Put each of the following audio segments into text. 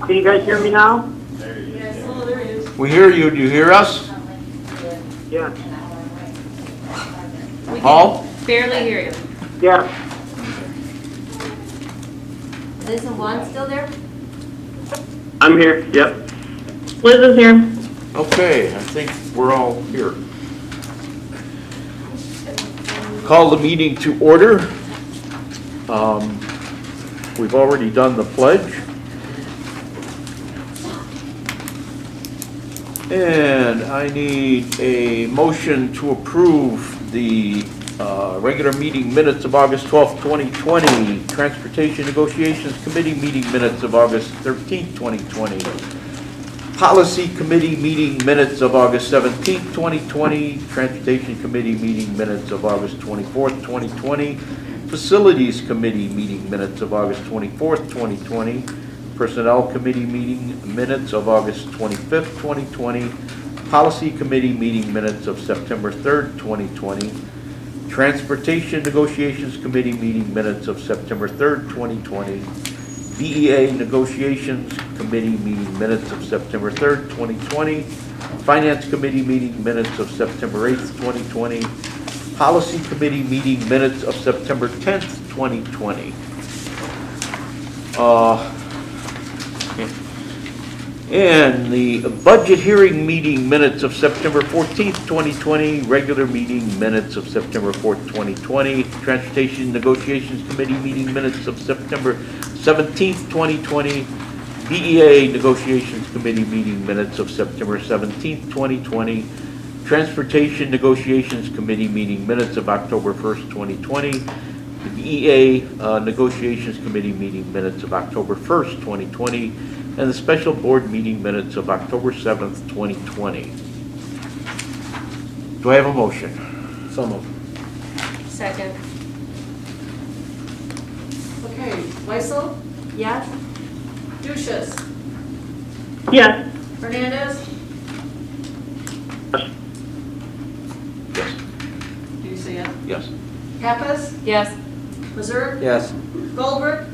Can you guys hear me now? Yes, oh, there he is. We hear you. Do you hear us? Yeah. We Paul? can barely hear you. Yeah. Isn't Juan still there? I'm here. Yep. Liz is here. Okay, I think we're all here. Call the meeting to order. We've already done the pledge. And I need a motion to approve the regular meeting minutes of August 12th, 2020, Transportation Negotiations Committee meeting minutes of August 13th, 2020, Policy Committee meeting minutes of August 17th, 2020, Transportation Committee meeting minutes of August 24th, 2020, Facilities Committee meeting minutes of August 24th, 2020, Personnel Committee meeting minutes of August 25th, 2020, Policy Committee meeting minutes of September 3rd, 2020, Transportation Negotiations Committee meeting minutes of September 3rd, 2020, BEA Negotiations Committee meeting minutes of September 3rd, 2020, Finance Committee meeting minutes of September 8th, 2020, Policy Committee meeting minutes of September 10th, 2020. And the budget hearing meeting minutes of September 14th, 2020, regular meeting minutes of September 4th, 2020, Transportation Negotiations Committee meeting minutes of September 17th, 2020, BEA Negotiations Committee meeting minutes of September 17th, 2020, Transportation Negotiations Committee meeting minutes of October 1st, 2020, the BEA Negotiations Committee meeting minutes of October 1st, 2020, and the special board meeting minutes of October 7th, 2020. Do I have a motion? So moved. Second. Okay, Weissel, Yes? Duchess, Yes. Hernandez, Yes. do you say yes? Yes. Pappas, Yes. Missouri, Yes. Goldberg,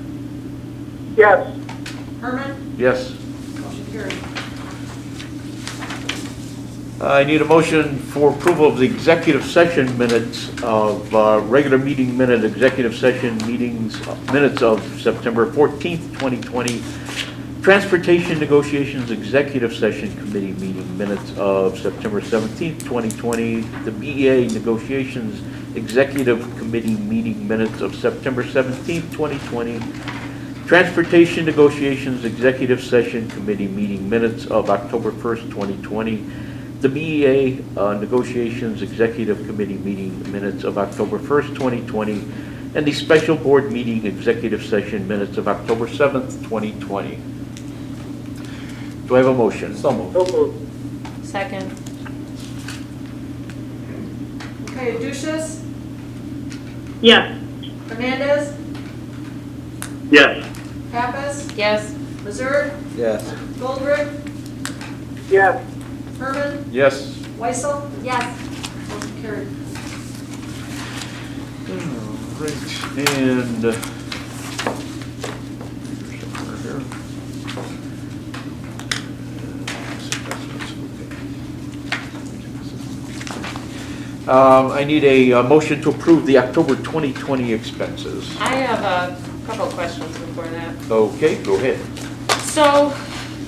Yes. Herman, Yes. motion carried. I need a motion for approval of the executive session minutes of regular meeting minute, executive session meetings, minutes of September 14th, 2020, Transportation Negotiations Executive Session Committee meeting minutes of September 17th, 2020, the BEA Negotiations Executive Committee meeting minutes of September 17th, 2020, Transportation Negotiations Executive Session Committee meeting minutes of October 1st, 2020, the BEA Negotiations Executive Committee meeting minutes of October 1st, 2020, and the Special Board Meeting Executive Session minutes of October 7th, 2020. Do I have a motion? So moved. So moved. Second. Okay, Duchess, Yes. Hernandez, Yes. Pappas, Yes? Missouri, Yes. Goldberg, Yes. Herman, Yes. Weissel, Yes. motion carried. All right, and I need a motion to approve the October 2020 expenses. I have a couple of questions before that. Okay, go ahead. So,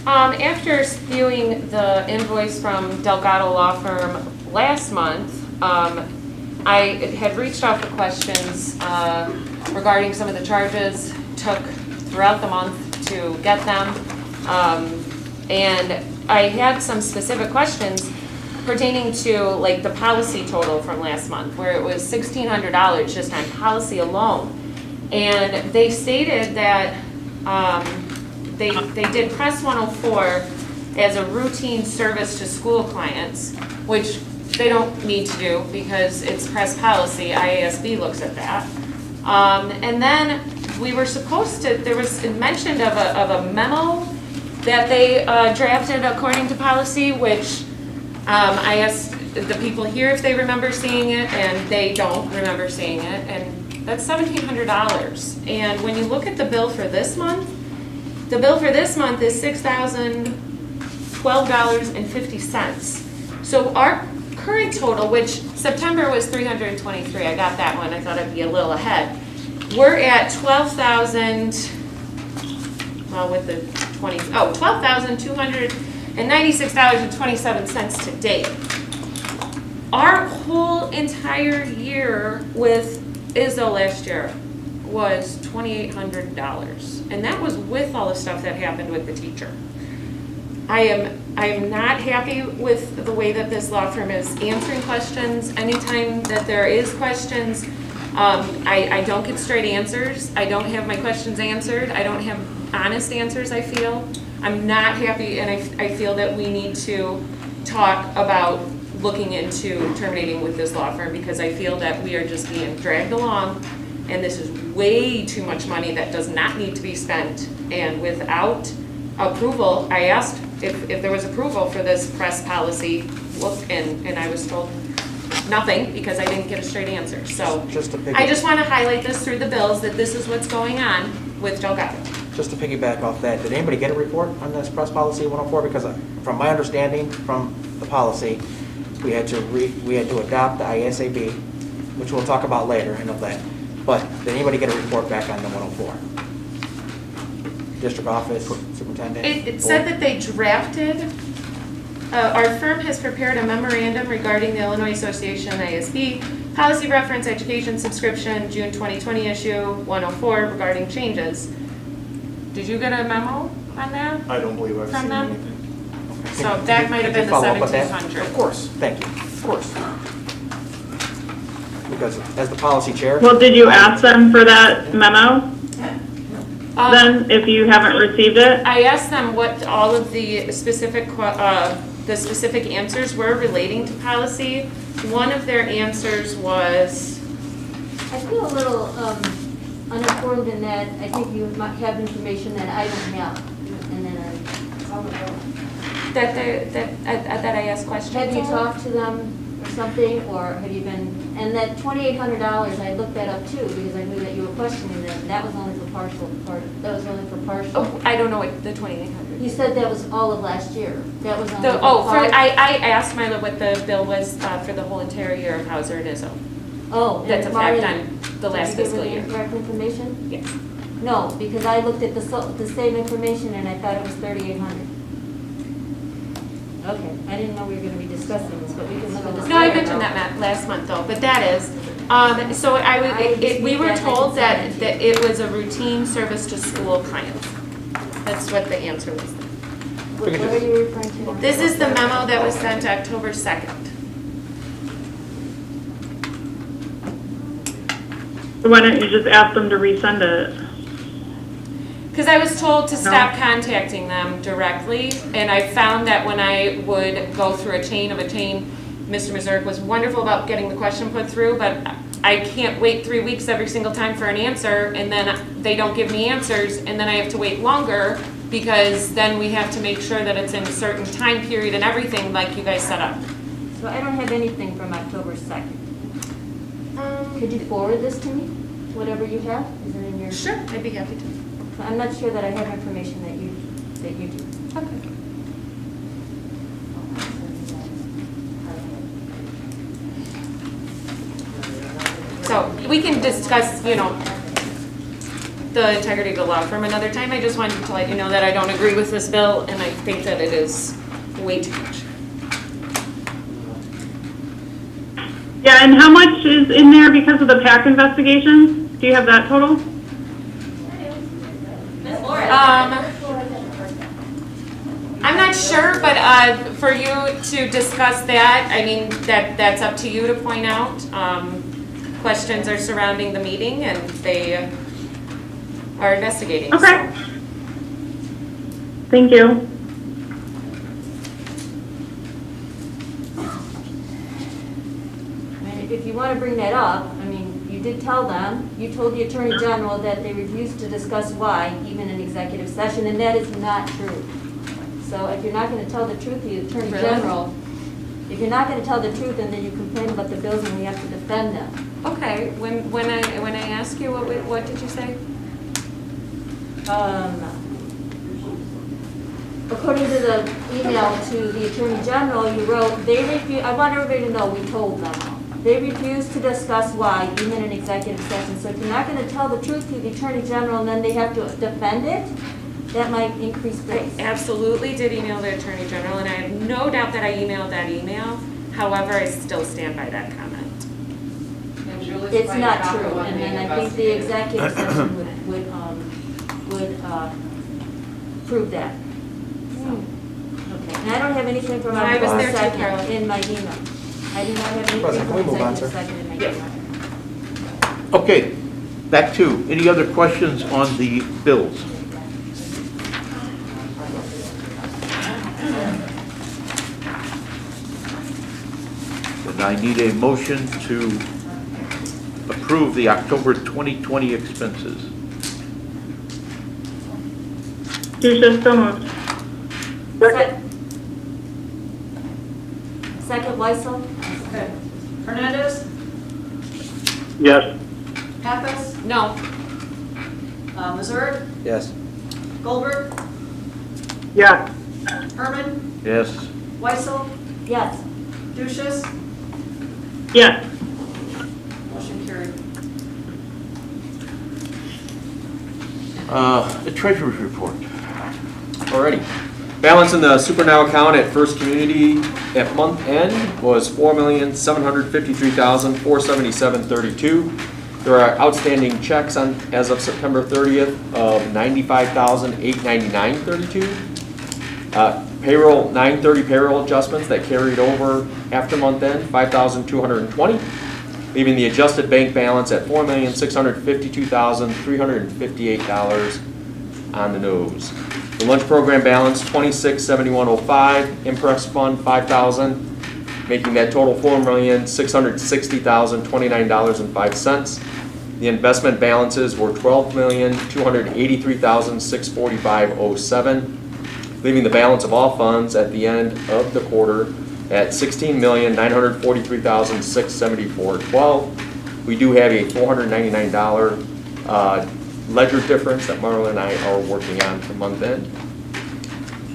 after viewing the invoice from Delgado Law Firm last month, I had reached out for questions regarding some of the charges, took throughout the month to get them. And I had some specific questions pertaining to like the policy total from last month, where it was $1,600 just on policy alone. And they stated that they did Press 104 as a routine service to school clients, which they don't need to do because it's press policy. IASB looks at that. And then we were supposed to, there was mentioned of a memo that they drafted according to policy, which I asked the people here if they remember seeing it, and they don't remember seeing it, and that's $1,700. And when you look at the bill for this month, The bill for this month is $6,012.50. So our current total, which September was 323, I got that one, I thought I'd be a little ahead. We're at 12,000, well, with the 20, oh, $12,296.27 to date. Our whole entire year with ISO last year was $2,800, and that was with all the stuff that happened with the teacher. I am not happy with the way that this law firm is answering questions. Anytime that there is questions, I don't get straight answers. I don't have my questions answered. I don't have honest answers, I feel. I'm not happy, and I feel that we need to talk about looking into terminating with this law firm, because I feel that we are just being dragged along, and this is way too much money that does not need to be spent. And without approval, I asked if there was approval for this press policy, and I was told nothing, because I didn't get a straight answer. So I just want to highlight this through the bills, that this is what's going on with Delgado. Just to piggyback off that, did anybody get a report on this press policy 104? Because from my understanding from the policy, we had to adopt the ISAB, which we'll talk about later, I know that. But did anybody get a report back on the 104? District office, superintendent? It said that they drafted, our firm has prepared a memorandum regarding the Illinois Association ISB policy reference education subscription June 2020 issue 104 regarding changes. Did you get a memo on that? I don't believe I've From seen them? anything. So that might have been the Follow up with that? 1700. Of course, thank you, of course. Because as the policy chair. Well, did you ask them for that memo then, if you haven't received it? I asked them what all of the specific answers were relating to policy. One of their answers was, I feel a little uninformed in that I think you might have information that I don't have, and then that I asked questions. have you on. talked to them or something, or have you been? And that $2,800, I looked that up too, because I knew that you were questioning that. That was only for partial part. That was only for partial. Oh, I don't know what the 2,800. You said that was all of last year. That was only I asked Milo what the bill was for the whole entire year of Hauser and Izzo. Oh, That's a and fact Martin, on the last did you give fiscal her year. incorrect information? Yes. No, because I looked at the same information and I thought it was 3,800. Okay, I didn't know we were going to be discussing this, but we can look at this. No, I later. mentioned that last month though, but that is, so we were told that it was a routine service to school clients. That's what the answer was. What are you referring to? This is the memo that was sent October 2nd. Why don't you just ask them to resend it? Because I was told to stop contacting them directly, and I found that when I would go through a chain, Mr. Mazurk was wonderful about getting the question put through, but I can't wait 3 weeks every single time for an answer, and then they don't give me answers, and then I have to wait longer, because then we have to make sure that it's in a certain time period and everything like you guys set up. So I don't have anything from October 2nd. Could you forward this to me? Whatever you have? Is it in your? Sure, I'd be happy to. I'm not sure that I have information that you do. Okay. So we can discuss, the integrity of the law firm another time. I just wanted to let you know that I don't agree with this bill, and I think that it is way too much. Yeah, and how much is in there because of the PAC investigations? Do you have that total? I'm not sure, but for you to discuss that, I mean, that's up to you to point out. Questions are surrounding the meeting, and they are investigating. Okay. So. Thank you. If you want to bring that up, I mean, you did tell them, you told the Attorney General that they refused to discuss why, even in executive session, and that is not true. So if you're not going to tell the truth, the Attorney General, if you're not going to tell the truth, and then you complain about the bills and we have to defend them. Okay, when I ask you, what did you say? according to the email to the Attorney General, you wrote, I want everybody to know, we told them. They refused to discuss why, even in executive session. So if you're not gonna tell the truth to the Attorney General and then they have to defend it, that might increase I risk. absolutely did email the Attorney General, and I have no doubt that I emailed that email. However, I still stand by that comment. And Julie's It's finding not out true, the one and being then I think the investigated. executive session would prove that. Okay, and I don't have anything from I was there too, second Carol. in my email. I do not have anything President, can we from move on, executive sir? second in my Yes. email. Okay, back to, any other questions on the bills? And I need a motion to approve the October 2020 expenses. Ducious, so moved. Second, Weissel? Okay. Hernandez, Yes. Pappas, No. Missouri, Yes. Goldberg, Yes. Herman, Yes. Weissel, Yes. Ducius, Yes. motion carried. The treasurer's report. Alrighty. Balance in the Super Now account at First Community at month end was $4,753,477.32. There are outstanding checks on, as of September 30th of $95,899.32. Payroll, 9/30 payroll adjustments that carried over after month end, $5,220, leaving the adjusted bank balance at $4,652,358 on the nose. The lunch program balance, $26,7105, Impress Fund, $5,000, making that total $4,660,029.05. The investment balances were $12,283,645.07, leaving the balance of all funds at the end of the quarter at $16,943,674.12. We do have a $499 ledger difference that Marla and I are working on for month end.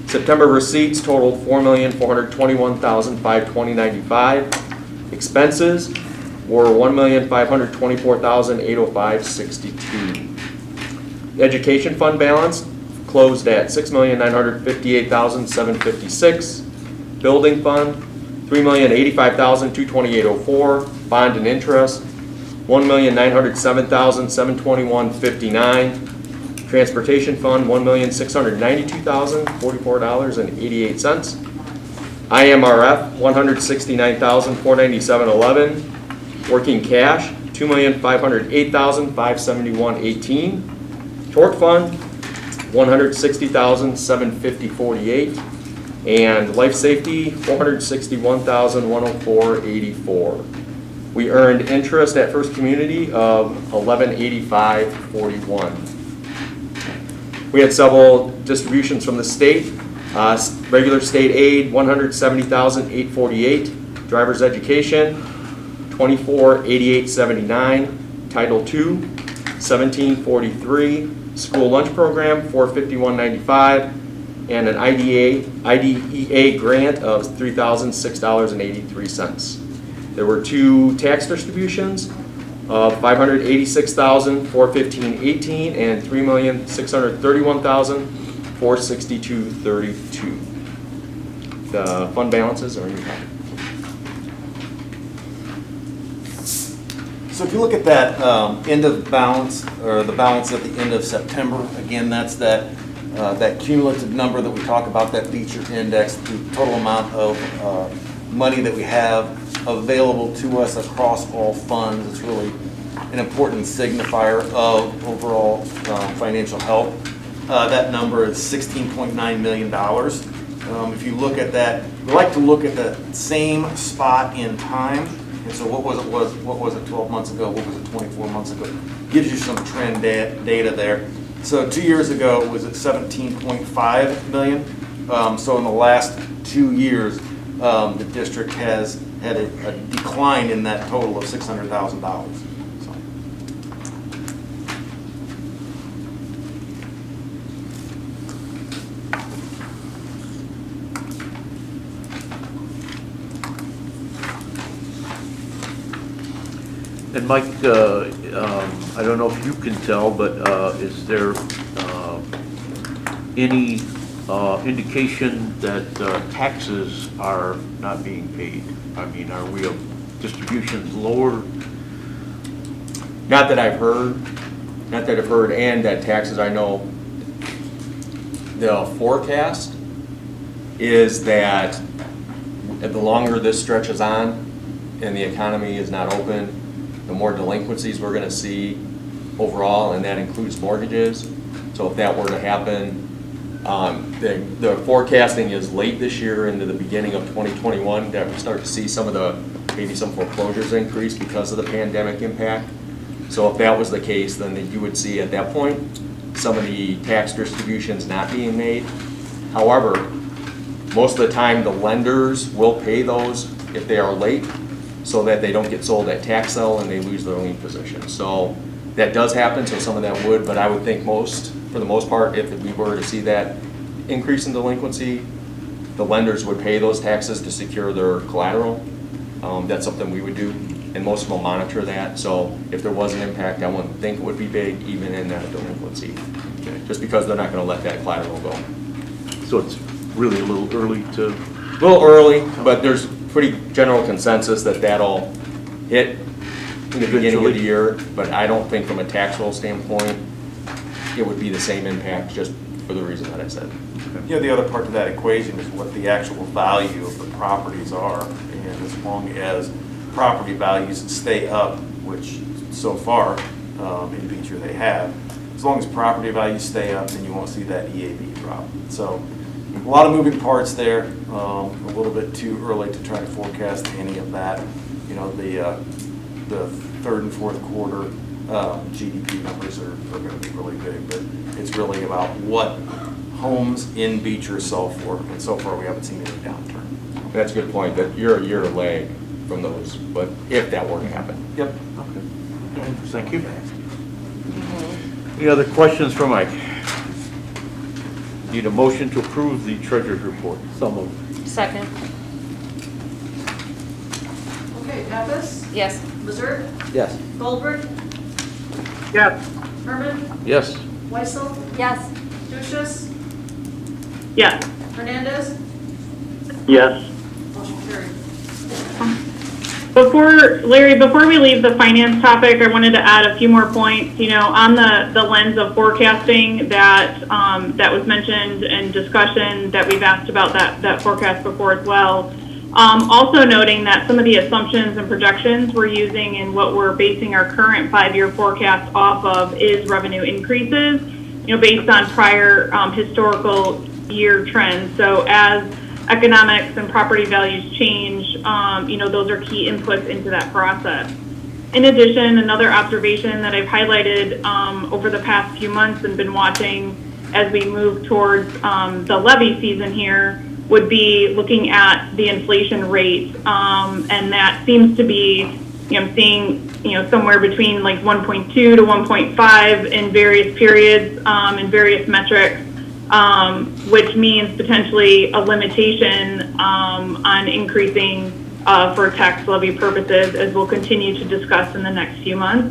September receipts totaled $4,421,520.95. Expenses were $1,524,805.62. The education fund balance closed at $6,958,756. Building fund, $3,085,228.04. Bond and interest, $1,907,721.59. Transportation fund, $1,692,044.88. IMRF, $169,497.11. Working cash, $2,508,571.18. Tort fund, $160,750.48. And life safety, $461,104.84. We earned interest at First Community of $1185.41. We had several distributions from the state. Regular state aid, $170,848. Driver's education, $24,8879. Title II, $1743. School lunch program, $451.95. And an IDEA grant of $3,006.83. There were two tax distributions of $586,415.18 and $3,631,462.32. The fund balances are in your packet. So if you look at that end of balance, or the balance at the end of September, again, that's that cumulative number that we talk about, that feature index, the total amount of money that we have available to us across all funds. It's really an important signifier of overall financial health. That number is $16.9 million. If you look at that, we like to look at the same spot in time. And so what was it 12 months ago? What was it 24 months ago? Gives you some trend data there. So 2 years ago, it was at 17.5 million. So in the last 2 years, the district has had a decline in that total of $600,000. So. And Mike, I don't know if you can tell, but is there any indication that taxes are not being paid? I mean, are we distributions lower? Not that I've heard, and that taxes, I know, the forecast is that the longer this stretches on and the economy is not open, the more delinquencies we're gonna see overall, and that includes mortgages. So if that were to happen, the forecasting is late this year into the beginning of 2021 that we start to see maybe some foreclosures increase because of the pandemic impact. So if that was the case, then you would see at that point some of the tax distributions not being made. However, most of the time the lenders will pay those if they are late so that they don't get sold at tax sale and they lose their lien position. So that does happen, so some of that would, but I would think for the most part, if we were to see that increase in delinquency, the lenders would pay those taxes to secure their collateral. That's something we would do, and most of them will monitor that. So if there was an impact, I wouldn't think it would be big, even in that delinquency, just because they're not going to let that collateral go. So it's really a little early to... A little early, but there's pretty general consensus that that'll hit in the beginning of the year, but I don't think from a tax roll standpoint, it would be the same impact, just for the reason that I said. Yeah, the other part of that equation is what the actual value of the properties are, and as long as property values stay up, which so far in Beecher they have, as long as property values stay up, then you won't see that EAV drop. So a lot of moving parts there, a little bit too early to try to forecast any of that. You know, the third and fourth quarter GDP numbers are going to be really big, but it's really about what homes in Beecher sell for, and so far we haven't seen any downturn. That's a good point, that you're a year lag from those, but if that were to happen. Yep. Okay. Thank you. Any other questions for Mike? Need a motion to approve the treasurer's report. So moved. Second. Okay, Pappas, Yes. Missouri, Yes. Goldberg, Yes. Herman, Yes. Weissel, Yes. Duchess, Yes. Hernandez, Yes. motion carried. Before we leave the finance topic, I wanted to add a few more points, you know, on the lens of forecasting that was mentioned in discussion, that we've asked about that forecast before as well. Also noting that some of the assumptions and projections we're using and what we're basing our current 5-year forecast off of is revenue increases, you know, based on prior historical year trends. So as economics and property values change, you know, those are key inputs into that process. In addition, another observation that I've highlighted over the past few months and been watching as we move towards the levy season here would be looking at the inflation rate, and that seems to be, you know, seeing, you know, somewhere between like 1.2 to 1.5 in various periods, in various metrics, which means potentially a limitation on increasing for tax levy purposes, as we'll continue to discuss in the next few months.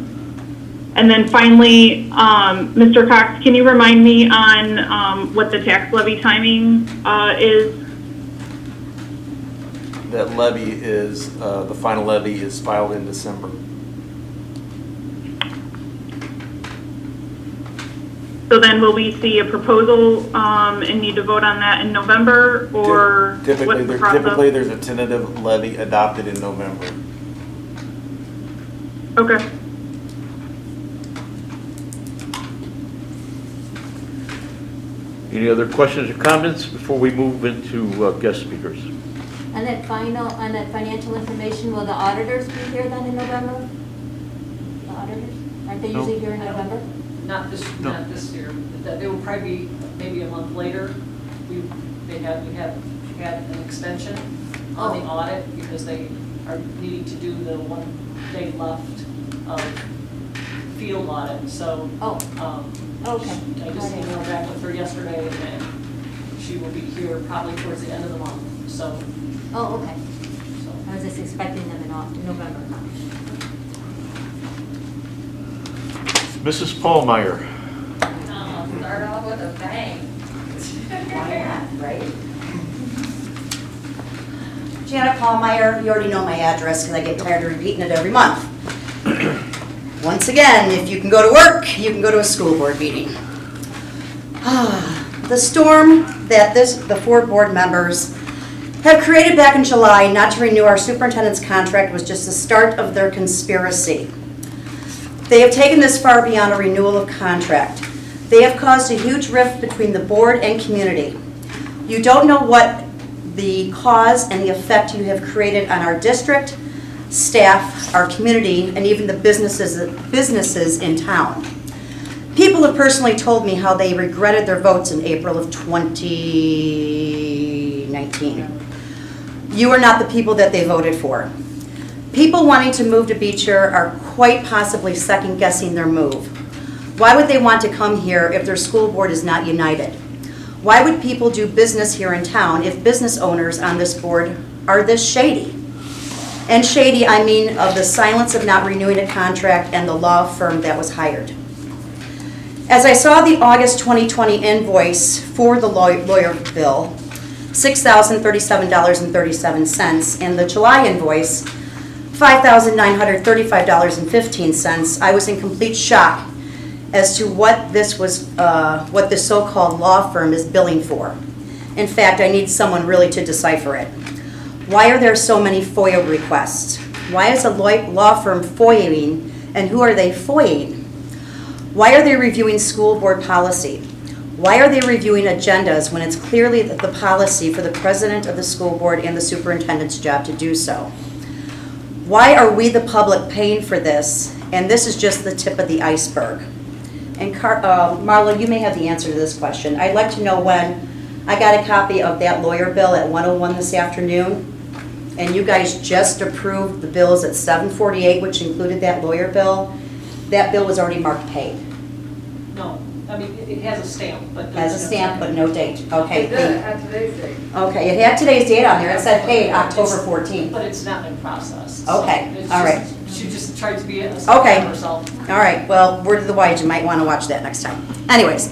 And then finally, Mr. Cox, can you remind me on what the tax levy timing is? That levy is, the final levy is filed in December. So then will we see a proposal and need to vote on that in November, or what's the process? Typically there's a tentative levy adopted in November. Okay. Any other questions or comments before we move into guest speakers? On that financial information, will the auditors be here then in November? The auditors? Aren't they usually here in November? Not this year. They will probably be maybe a month later. We had an extension on the audit because they are needing to do the one day left of field audit. So Okay. I just emailed back with her yesterday, and she will be here probably towards the end of the month. So. Oh, okay. I was just expecting them in November. Mrs. Paulmeyer. Start off with a bang. Why not, right? Janet Paulmeyer, you already know my address because I get tired of repeating it every month. Once again, if you can go to work, you can go to a school board meeting. The storm that the 4 board members have created back in July not to renew our superintendent's contract was just the start of their conspiracy. They have taken this far beyond a renewal of contract. They have caused a huge rift between the board and community. You don't know what the cause and the effect you have created on our district, staff, our community, and even the businesses in town. People have personally told me how they regretted their votes in April of 2019. You are not the people that they voted for. People wanting to move to Beecher are quite possibly second-guessing their move. Why would they want to come here if their school board is not united? Why would people do business here in town if business owners on this board are this shady? And shady, I mean of the silence of not renewing a contract and the law firm that was hired. As I saw the August 2020 invoice for the lawyer bill, $6,037.37, and the July invoice, $5,935.15, I was in complete shock as to what this so-called law firm is billing for. In fact, I need someone really to decipher it. Why are there so many FOIA requests? Why is a law firm FOIAing, and who are they FOIAing? Why are they reviewing school board policy? Why are they reviewing agendas when it's clearly the policy for the president of the school board and the superintendent's job to do so? Why are we, the public, paying for this? And this is just the tip of the iceberg. And Marla, you may have the answer to this question. I'd like to know when I got a copy of that lawyer bill at 1:01 this afternoon, and you guys just approved the bills at 7:48, which included that lawyer bill. That bill was already marked paid. No, I mean, it has a stamp, but. Has a stamp, but no date. Okay. It does have today's date. Okay, it had today's date on there. It said paid October 14th. But it's not in process. So Okay, it's all right. She just tried to be a Okay. herself. All right, well, word of the wise, you might want to watch that next time. Anyways,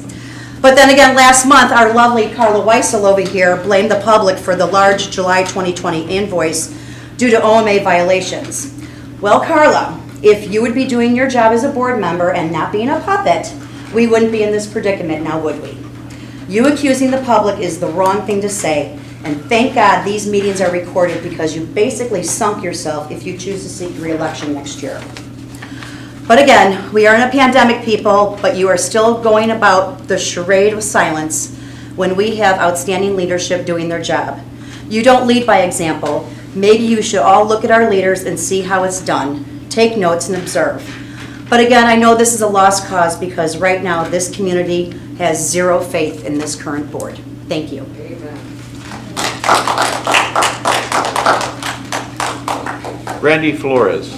but then again, last month, our lovely Carla Weissel over here blamed the public for the large July 2020 invoice due to OMA violations. Well, Carla, if you would be doing your job as a board member and not being a puppet, we wouldn't be in this predicament now, would we? You accusing the public is the wrong thing to say, and thank God these meetings are recorded because you basically sunk yourself if you choose to seek re-election next year. But again, we are in a pandemic, people, but you are still going about the charade of silence when we have outstanding leadership doing their job. You don't lead by example. Maybe you should all look at our leaders and see how it's done. Take notes and observe. But again, I know this is a lost cause because right now this community has zero faith in this current board. Thank you. Randy Flores.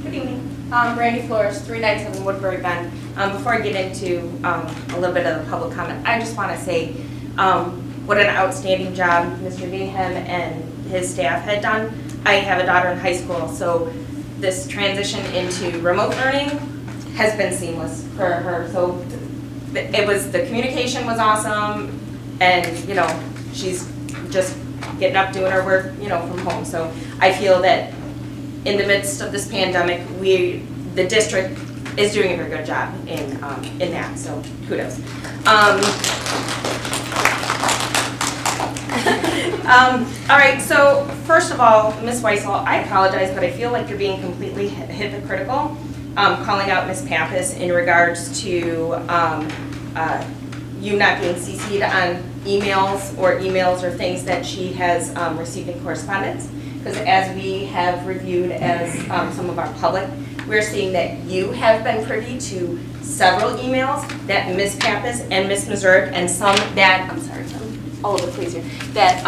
Good evening. Randy Flores, 397 Woodbury Bend. Before I get into a little bit of the public comment, I just want to say what an outstanding job Mr. Needham and his staff had done. I have a daughter in high school, so this transition into remote learning has been seamless for her. So the communication was awesome, and she's just getting up, doing her work, from home. So I feel that in the midst of this pandemic, the district is doing a very good job in that. So kudos. All right, so first of all, Ms. Weissel, I apologize, but I feel like you're being completely hypocritical, calling out Ms. Pappas in regards to you not being CC'd on emails or things that she has received in correspondence. Because as we have reviewed as some of our public, we're seeing that you have been privy to several emails that Ms. Pappas and Ms. Mazurk and some that, I'm sorry, all over the place here, that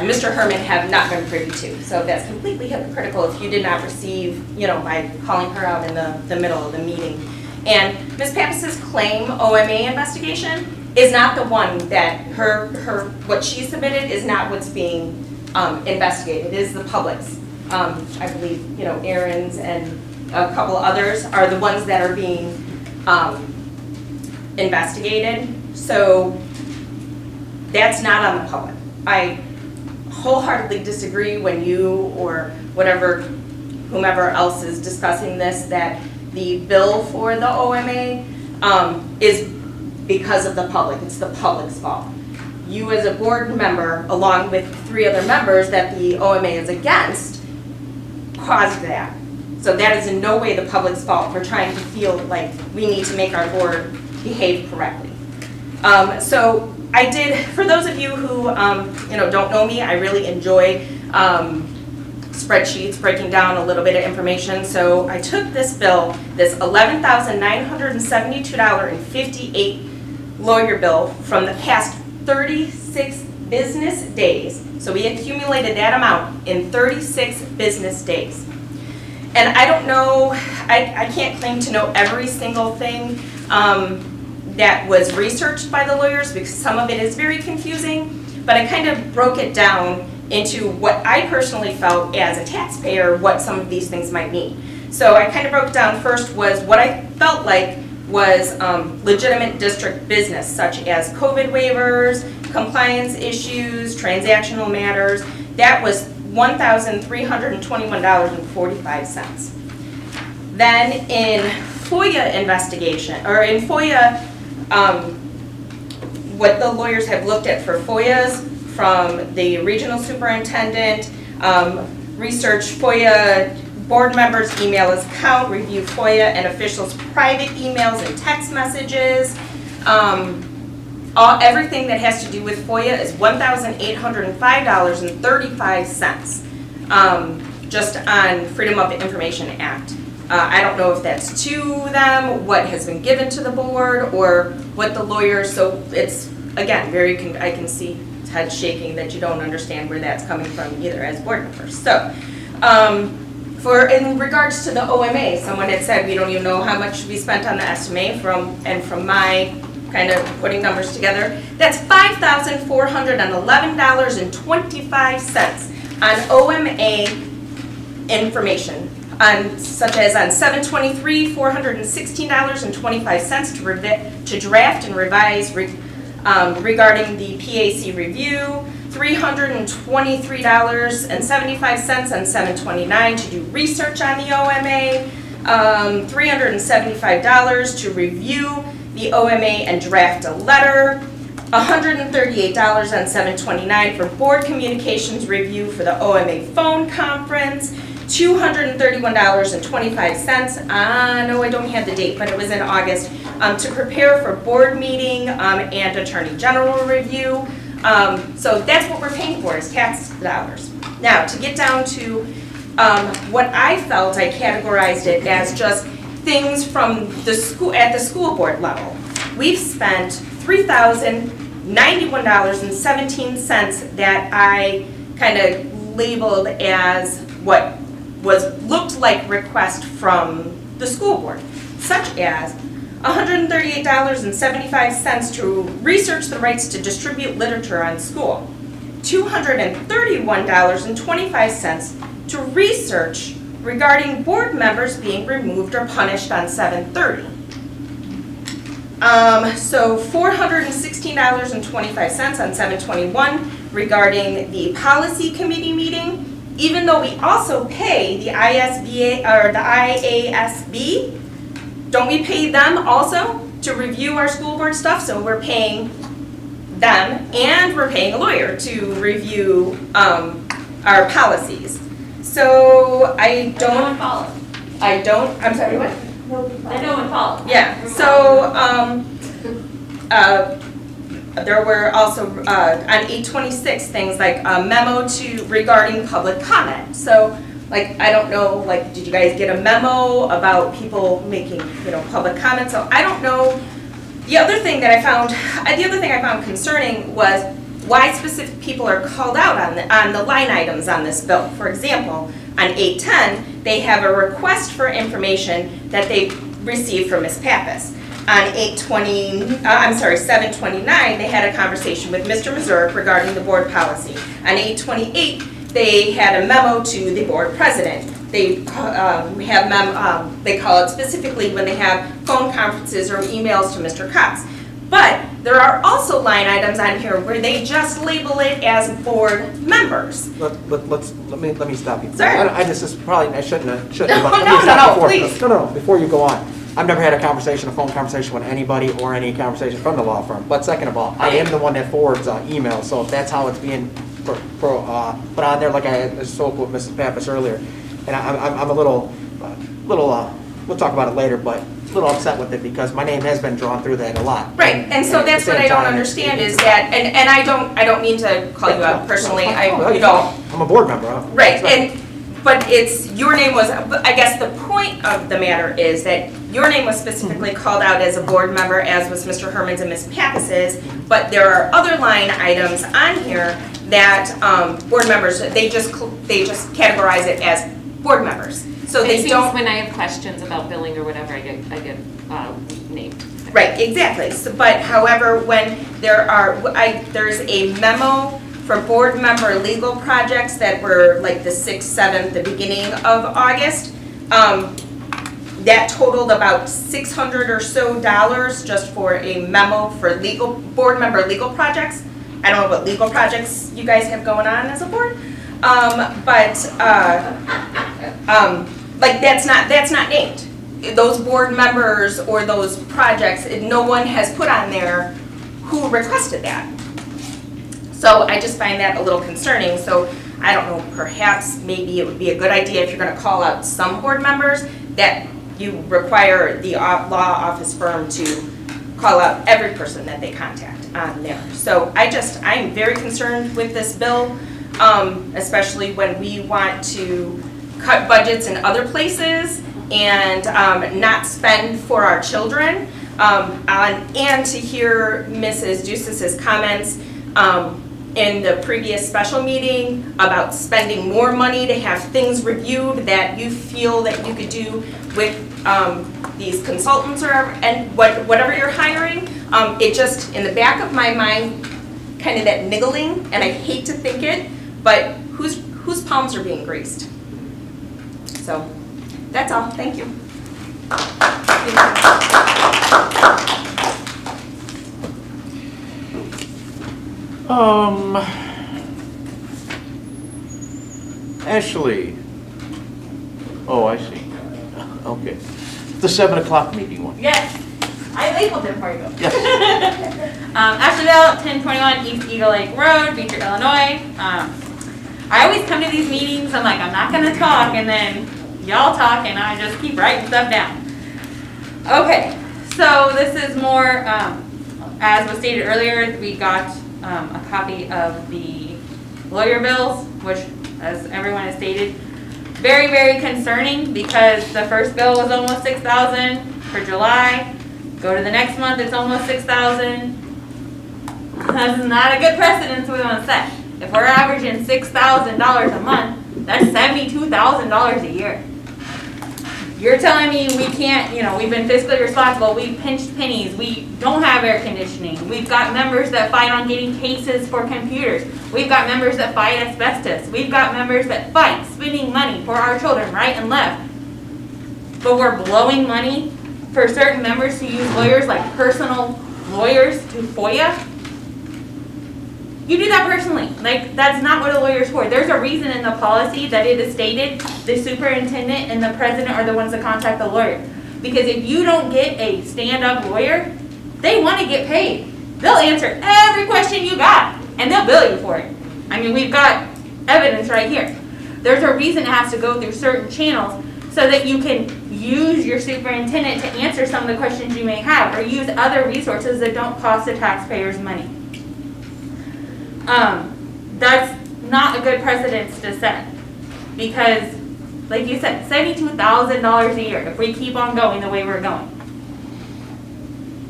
Mr. Herman have not been privy to. So that's completely hypocritical if you did not receive, by calling her out in the middle of the meeting. And Ms. Pappas's claim OMA investigation is not the one that what she submitted is not what's being investigated. It is the public's I believe, Aaron's and a couple others are the ones that are being investigated. So that's not on the public. I wholeheartedly disagree when you or whomever else is discussing this, that the bill for the OMA is because of the public. It's the public's fault. You as a board member, along with 3 other members that the OMA is against, caused that. So that is in no way the public's fault for trying to feel like we need to make our board behave correctly. So I did, for those of you who don't know me, I really enjoy spreadsheets, breaking down a little bit of information. So I took this bill, this $11,972.58 lawyer bill from the past 36 business days. So we accumulated that amount in 36 business days. And I don't know, I can't claim to know every single thing that was researched by the lawyers, because some of it is very confusing, but I kind of broke it down into what I personally felt as a taxpayer, what some of these things might mean. So I kind of broke down first was what I felt like was legitimate district business, such as COVID waivers, compliance issues, transactional matters. That was $1,321.45. Then in FOIA investigation, or in FOIA, what the lawyers have looked at for FOIAs from the regional superintendent, research FOIA board members' email account, review FOIA and officials' private emails and text messages. Everything that has to do with FOIA is $1,805.35, just on Freedom of Information Act. I don't know if that's to them, what has been given to the board, or what the lawyers, so it's, again, I can see head shaking that you don't understand where that's coming from either as board members. So, in regards to the OMA, someone had said we don't even know how much we spent on the estimate from my kind of putting numbers together. That's $5,411.25 on OMA information, such as on 7/23, $416.25 to draft and revise regarding the PAC review, $323.75 on 7/29 to do research on the OMA, $375 to review the OMA and draft a letter, $138 on 7/29 for board communications review for the OMA phone conference, $231.25, no, I don't have the date, but it was in August, to prepare for board meeting and attorney general review. So that's what we're paying for, is tax dollars. Now, to get down to what I felt, I categorized it as just things from the school, at the school board level. We've spent $3,091.17 that I kind of labeled as what looked like request from the school board, such as $138.75 to research the rights to distribute literature on school, $231.25 to research regarding board members being removed or punished on 7/30. So $416.25 on 7/21 regarding the policy committee meeting, even though we also pay the ISBA or the IASB. Don't we pay them also to review our school board stuff? So we're paying them, and we're paying a lawyer to review our policies. So I'm sorry, what? I know and follow. Yeah, so there were also on 8/26 things like a memo regarding public comment. So like, I don't know, like, did you guys get a memo about people making, public comments? So I don't know. The other thing I found concerning was why specific people are called out on the line items on this bill. For example, on 8/10, they have a request for information that they received from Ms. Pappas. On 7/29, they had a conversation with Mr. Mazurk regarding the board policy. On 8/28, they had a memo to the board president. They they call it specifically when they have phone conferences or emails to Mr. Cox. But there are also line items on here where they just label it as board members. Let me stop you. Sorry. I just, this probably, I shouldn't have. No, but let me no, stop no, before- please. No, before you go on. I've never had a phone conversation with anybody or any conversation from the law firm. But second of all, I am the one that forwards emails, so if that's how it's being put on there, like I spoke with Mrs. Pappas earlier, and I'm a little, we'll talk about it later, but a little upset with it because my name has been drawn through that a lot. Right, and so at the that's what same I don't time, understand is that, and I don't mean to call you out personally, you know. I'm a board member. Right, but it's, your name was, I guess the point of the matter is that your name was specifically called out as a board member, as was Mr. Herman's and Ms. Pappas's, but there are other line items on here that board members, they just categorize it as board members. So It they seems don't. when I have questions about billing or whatever, I get named. Right, exactly. So, but however, when there's a memo for board member legal projects that were like the 6th, 7th, the beginning of August, that totaled about $600 or so just for a memo for board member legal projects. I don't know what legal projects you guys have going on as a board, like that's not named. Those board members or those projects, no one has put on there who requested that. So I just find that a little concerning. So I don't know, perhaps maybe it would be a good idea if you're going to call out some board members that you require the law office firm to call out every person that they contact on there. So I'm very concerned with this bill, especially when we want to cut budgets in other places and not spend for our children. And to hear Mrs. Ducis's comments in the previous special meeting about spending more money to have things reviewed that you feel that you could do with these consultants and whatever you're hiring, it just, in the back of my mind, kind of that niggling, and I hate to think it, but whose palms are being greased? So, that's all. Thank you. Ashley. Oh, I see. Okay. The 7 o'clock meeting one. Yes, I labeled it for you. Yes. Asheville, 1021 East Eagle Lake Road, Beecher, Illinois. I always come to these meetings, I'm like, I'm not gonna talk, and then y'all talk, and I just keep writing stuff down. Okay, so this is more, as was stated earlier, we got a copy of the lawyer bills, which, as everyone has stated, very, very concerning because the first bill was almost $6,000 for July. Go to the next month, it's almost $6,000. That's not a good precedent we want to set. If we're averaging $6,000 a month, that's $72,000 a year. You're telling me we can't, we've been fiscally responsible, we've pinched pennies, we don't have air conditioning, we've got members that fight on getting cases for computers, we've got members that fight asbestos, we've got members that fight spending money for our children right and left. But we're blowing money for certain members to use lawyers like personal lawyers to FOIA. You do that personally. Like, that's not what a lawyer's for. There's a reason in the policy that it is stated the superintendent and the president are the ones that contact the lawyer. Because if you don't get a stand-up lawyer, they want to get paid. They'll answer every question you got, and they'll bill you for it. I mean, we've got evidence right here. There's a reason it has to go through certain channels so that you can use your superintendent to answer some of the questions you may have, or use other resources that don't cost the taxpayers money. That's not a good precedence to set, because, like you said, $72,000 a year if we keep on going the way we're going.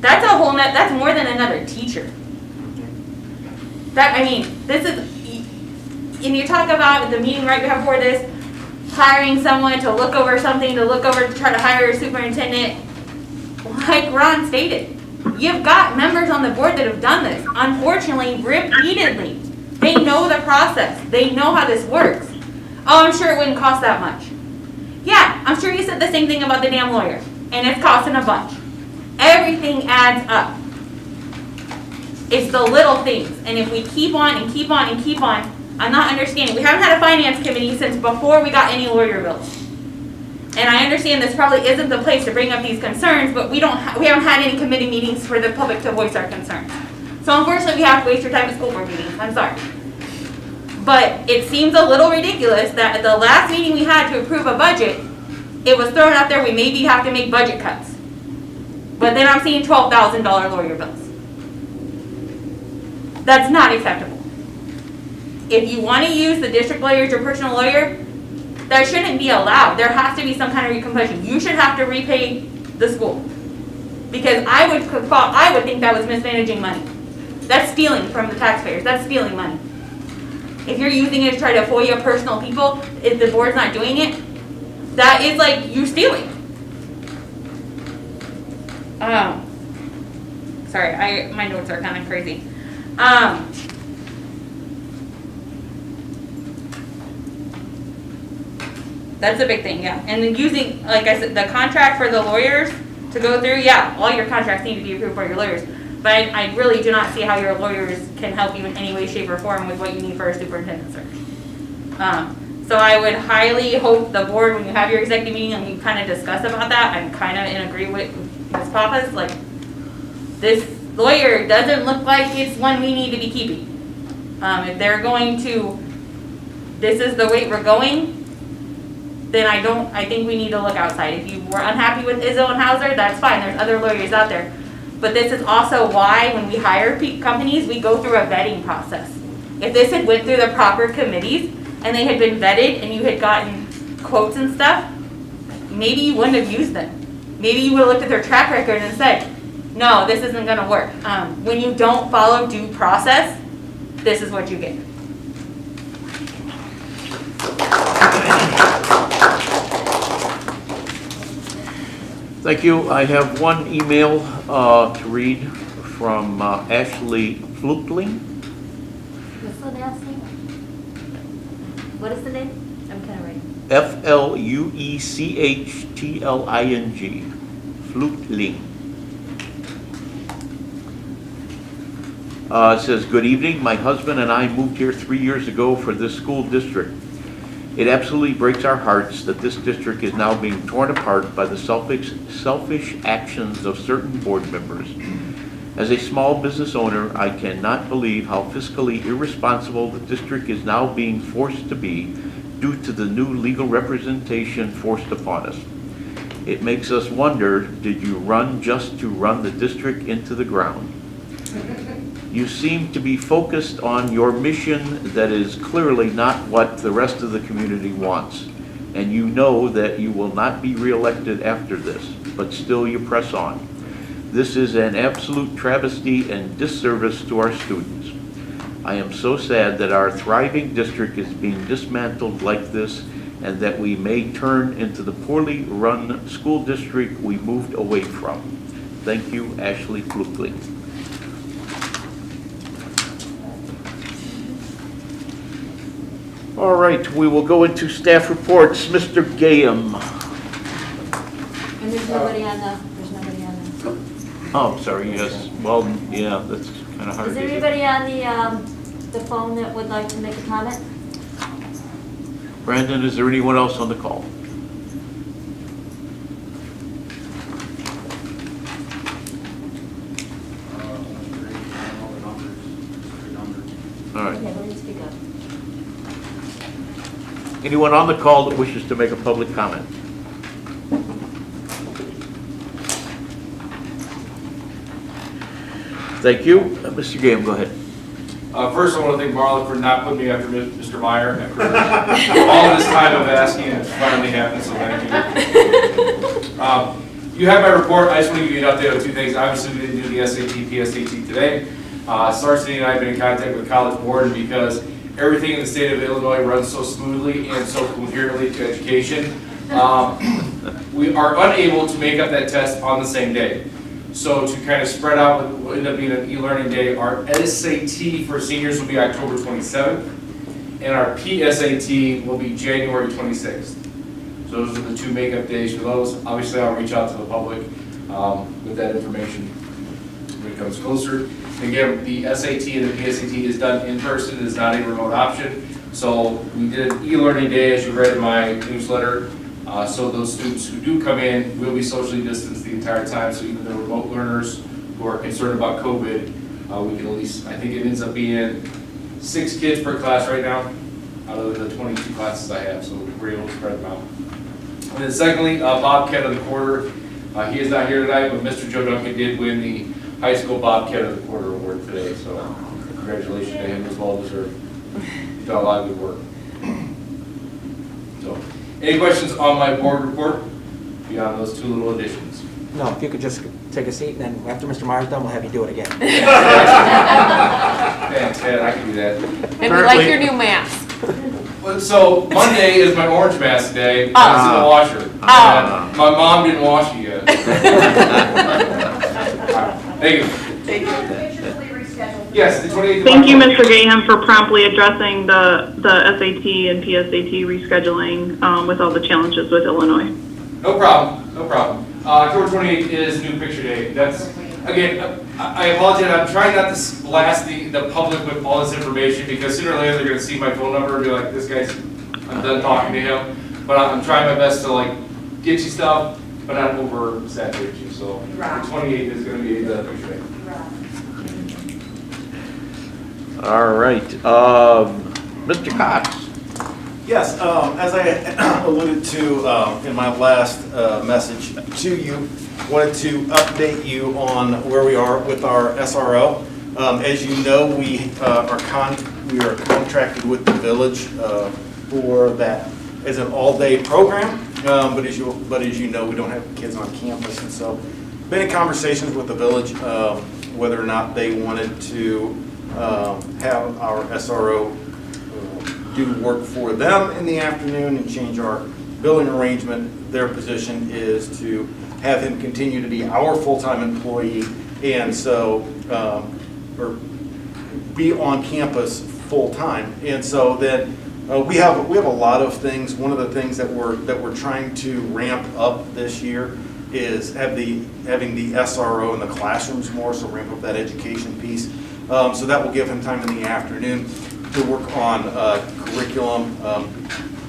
That's a whole net. That's more than another teacher. This is, and you talk about the meeting right before this, hiring someone to look over something, to try to hire a superintendent. Like Ron stated, you've got members on the board that have done this, unfortunately, repeatedly. They know the process. They know how this works. Oh, I'm sure it wouldn't cost that much. Yeah, I'm sure you said the same thing about the damn lawyer, and it's costing a bunch. Everything adds up. It's the little things, and if we keep on and keep on and keep on, I'm not understanding. We haven't had a finance committee since before we got any lawyer bills. And I understand this probably isn't the place to bring up these concerns, but we haven't had any committee meetings for the public to voice our concerns. So unfortunately, we have to waste your time at school board meetings. I'm sorry. But it seems a little ridiculous that at the last meeting we had to approve a budget, it was thrown out there we maybe have to make budget cuts. But then I'm seeing $12,000 lawyer bills. That's not acceptable. If you want to use the district lawyer as your personal lawyer, that shouldn't be allowed. There has to be some kind of recompension. You should have to repay the school. Because I would think that was mismanaging money. That's stealing from the taxpayers. That's stealing money. If you're using it to try to FOIA personal people, if the board's not doing it, that is like you stealing. Sorry, my notes are kind of crazy. That's a big thing, yeah. And then using, like I said, the contract for the lawyers to go through, yeah, all your contracts need to be approved for your lawyers. But I really do not see how your lawyers can help you in any way, shape, or form with what you need for a superintendent search. So I would highly hope the board, when you have your executive meeting and you kind of discuss about that, I'm kind of in agree with Ms. Pappas, like, this lawyer doesn't look like it's one we need to be keeping. If they're going to, this is the way we're going, then I think we need to look outside. If you were unhappy with Izzo and Hauser, that's fine, there's other lawyers out there. But this is also why when we hire companies, we go through a vetting process. If this had went through the proper committees and they had been vetted and you had gotten quotes and stuff, maybe you wouldn't have used them. Maybe you would have looked at their track record and said, no, this isn't gonna work. When you don't follow due process, this is what you get. Thank you. I have one email to read from Ashley Flutling. What's the last name? What is the name? I'm kind of writing. F-L-U-E-C-H-T-L-I-N-G. Flutling. It says, good evening. My husband and I moved here 3 years ago for this school district. It absolutely breaks our hearts that this district is now being torn apart by the selfish actions of certain board members. As a small business owner, I cannot believe how fiscally irresponsible the district is now being forced to be due to the new legal representation forced upon us. It makes us wonder, did you run just to run the district into the ground? You seem to be focused on your mission that is clearly not what the rest of the community wants. And you know that you will not be reelected after this, but still you press on. This is an absolute travesty and disservice to our students. I am so sad that our thriving district is being dismantled like this and that we may turn into the poorly run school district we moved away from. Thank you, Ashley Flutling. All right, we will go into staff reports. Mr. Gayam. And there's nobody on the. Oh, I'm sorry, yes. Well, yeah, that's kind of hard. Is there anybody on the phone that would like to make a comment? Brandon, is there anyone else on the call? All right. Okay, please speak up. Anyone on the call that wishes to make a public comment? Thank you. Mr. Gayam, go ahead. First, I want to thank Marla for not putting me after Mr. Meyer. After all of this time of asking, it finally happened, so thank you. You have my report. I just want to give you an update on two things. Obviously, we didn't do the SAT, PSAT today. Sarcity and I have been in contact with College Board because everything in the state of Illinois runs so smoothly and so coherently to education. We are unable to make up that test on the same day. So to kind of spread out what will end up being an e-learning day, our SAT for seniors will be October 27th, and our PSAT will be January 26th. So those are the 2 makeup days for those. Obviously, I'll reach out to the public with that information when it comes closer. Again, the SAT and the PSAT is done in person, it is not a remote option. So we did an e-learning day, as you read in my newsletter. So those students who do come in will be socially distanced the entire time. So even the remote learners who are concerned about COVID, we can at least, I think it ends up being 6 kids per class right now out of the 22 classes I have. So we're able to spread them out. And then secondly, Bobcat of the Quarter. He is not here tonight, but Mr. Joe Duncan did win the High School Bobcat of the Quarter award today. So congratulations to him, as well deserved. He's done a lot of good work. So, any questions on my board report beyond those 2 little additions? No, if you could just take a seat, and then after Mr. Myers done, we'll have you do it again. Thanks, Ted, I can do that. And we like your new mask. Well, so Monday is my orange mask day. It's in the washer. And my mom didn't wash it yet. Thank you. Yes, the 28th of Thank you, October. Mr. Gaham, for promptly addressing the SAT and PSAT rescheduling with all the challenges with Illinois. No problem, no problem. October 28th is New Picture Day. That's, again, I apologize, I'm trying not to blast the public with all this information, because sooner or later they're gonna see my phone number and be like, this guy's, I'm done talking to him. But I'm trying my best to like get you stuff, but not oversaturate you. So the 28th is gonna be the picture day. All right, Mr. Cox. Yes, as I alluded to in my last message to you, wanted to update you on where we are with our SRO. As you know, we are contracted with the village for that as an all-day program. But as you know, we don't have kids on campus, and so been in conversations with the village whether or not they wanted to have our SRO do work for them in the afternoon and change our billing arrangement. Their position is to have him continue to be our full-time employee, and so or be on campus full-time. And so then we have a lot of things. One of the things that we're trying to ramp up this year is having the SRO in the classrooms more, so ramp up that education piece. So that will give him time in the afternoon to work on curriculum.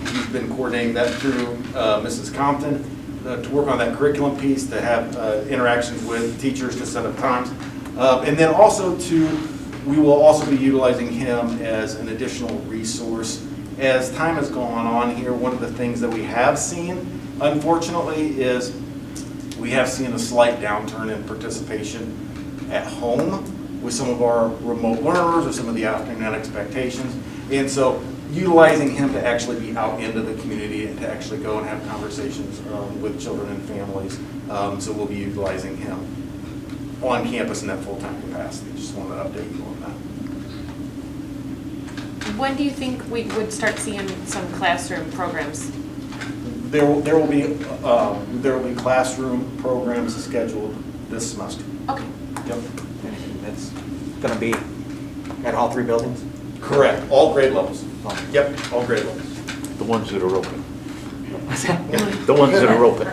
He's been coordinating that through Mrs. Compton to work on that curriculum piece, to have interactions with teachers to set up times. And then also we will also be utilizing him as an additional resource. As time has gone on here, one of the things that we have seen, unfortunately, is we have seen a slight downturn in participation at home with some of our remote learners or some of the afternoon expectations. And so utilizing him to actually be out into the community and to actually go and have conversations with children and families. So we'll be utilizing him on campus in that full-time capacity. Just wanted to update you on that. When do you think we would start seeing some classroom programs? There will be classroom programs scheduled this semester. Okay. Yep. That's going to be at all 3 buildings? Correct. All grade levels. Yep. All grade levels. The ones that are open. The ones that are open.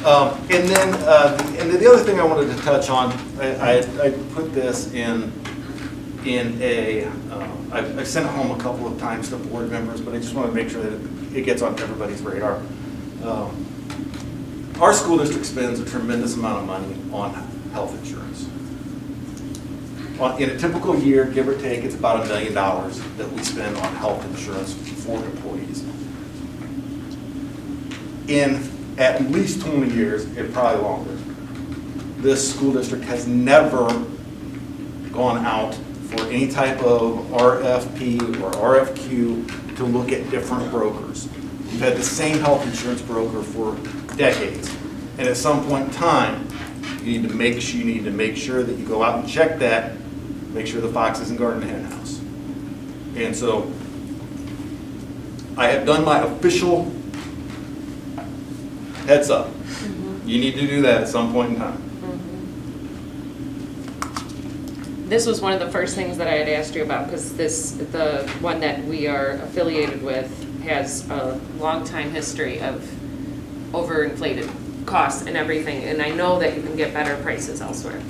And then the other thing I wanted to touch on, I put this in a, I've sent it home a couple of times to board members, but I just want to make sure that it gets on everybody's radar. Our school district spends a tremendous amount of money on health insurance. In a typical year, give or take, it's about $1 million that we spend on health insurance for employees. In at least 20 years, and probably longer, this school district has never gone out for any type of RFP or RFQ to look at different brokers. We've had the same health insurance broker for decades. And at some point in time, you need to make sure that you go out and check that, make sure the fox isn't guarding the hen house. And so I have done my official heads up. You need to do that at some point in time. this was one of the first things that I had asked you about, because the one that we are affiliated with has a long time history of overinflated costs and everything, and I know that you can get better prices elsewhere.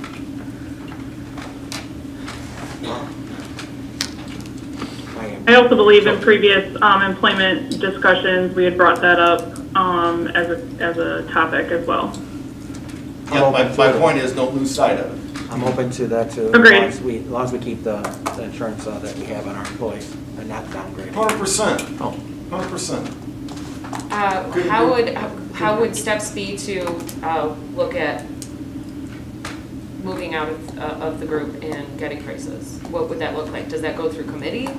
I also believe in previous employment discussions, we had brought that up as a topic as well. Yeah, my point is, don't lose sight of it. I'm open to that too. Agreed. As long as we keep the insurance that we have on our employees and not downgrade. 100%. 100%. How would steps be to look at moving out of the group and getting prices? What would that look like? Does that go through committee?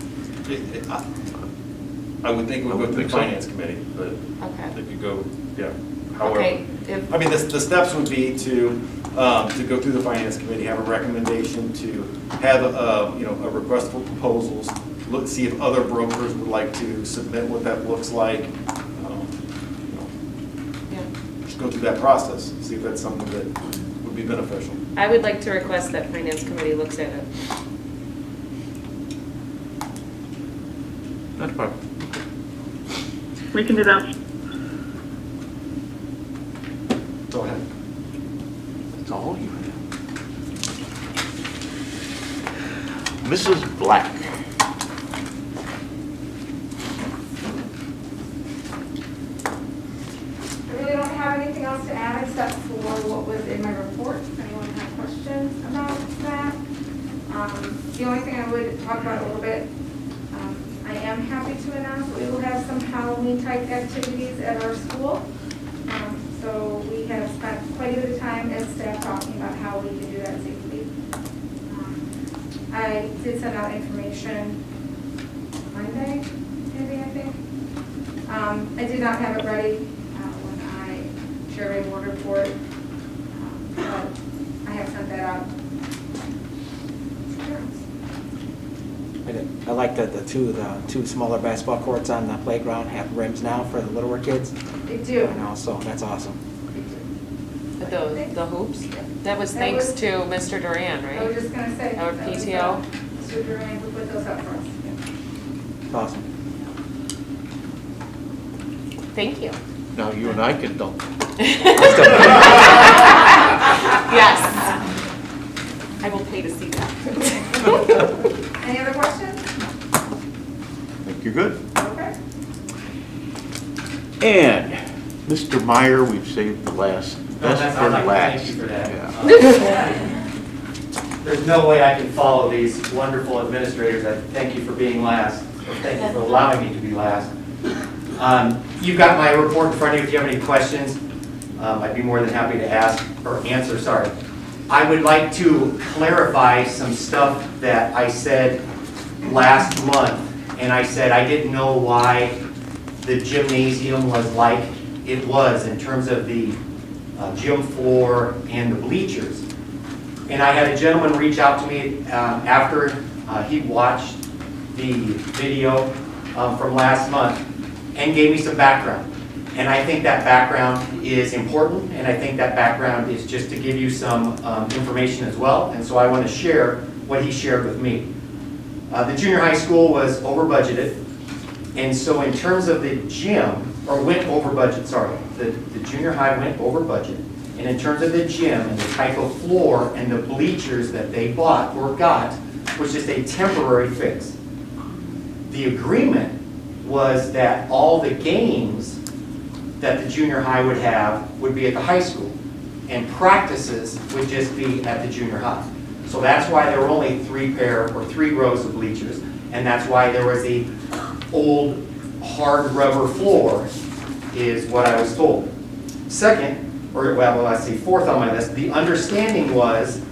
I would think it would go through the finance committee, but Okay. it could go, yeah, however. Okay. I mean, the steps would be to go through the finance committee, have a recommendation to have a request for proposals, see if other brokers would like to submit what that looks like. Just go through that process, see if that's something that would be beneficial. I would like to request that finance committee looks at it. That's fine. We can do that. Go ahead. That's all you have. Mrs. Black. I really don't have anything else to add except for what was in my report. If anyone has questions about that. The only thing I would talk about a little bit, I am happy to announce we will have some Halloween-type activities at our school. So we have spent quite a bit of time as staff talking about how we can do that safely. I did send out information Monday, maybe, I think. I did not have it ready when I shared my board report, but I have sent that out. I like that the two smaller basketball courts on the playground have rims now for the littler kids. They do. And also, that's awesome. The hoops? That was thanks to Mr. Duran, right? I was just gonna say. Our that was, PTO? Mr. Duran who put those up for us. It's awesome. Thank you. Now you and I can dunk. Yes. I will pay to see that. Any other questions? I think you're good. Okay. And Mr. Meyer, we've saved the best for last. Thank you for that. Yeah. There's no way I can follow these wonderful administrators. I thank you for being last. Thank you for allowing me to be last. You've got my report in front of you. If you have any questions, I'd be more than happy to ask or answer. Sorry. I would like to clarify some stuff that I said last month. And I said I didn't know why the gymnasium was like it was in terms of the gym floor and the bleachers. And I had a gentleman reach out to me after he watched the video from last month and gave me some background. And I think that background is important, and I think that background is just to give you some information as well. And so I want to share what he shared with me. The junior high school was over budgeted, and so in terms of the gym, or went over budget, sorry, the junior high went over budget. And in terms of the gym and the type of floor and the bleachers that they bought or got was just a temporary fix. The agreement was that all the games that the junior high would have would be at the high school, and practices would just be at the junior high. So that's why there were only 3 rows of bleachers, and that's why there was the old hard rubber floor, is what I was told. Second, or well, let's see, fourth on my list, the understanding was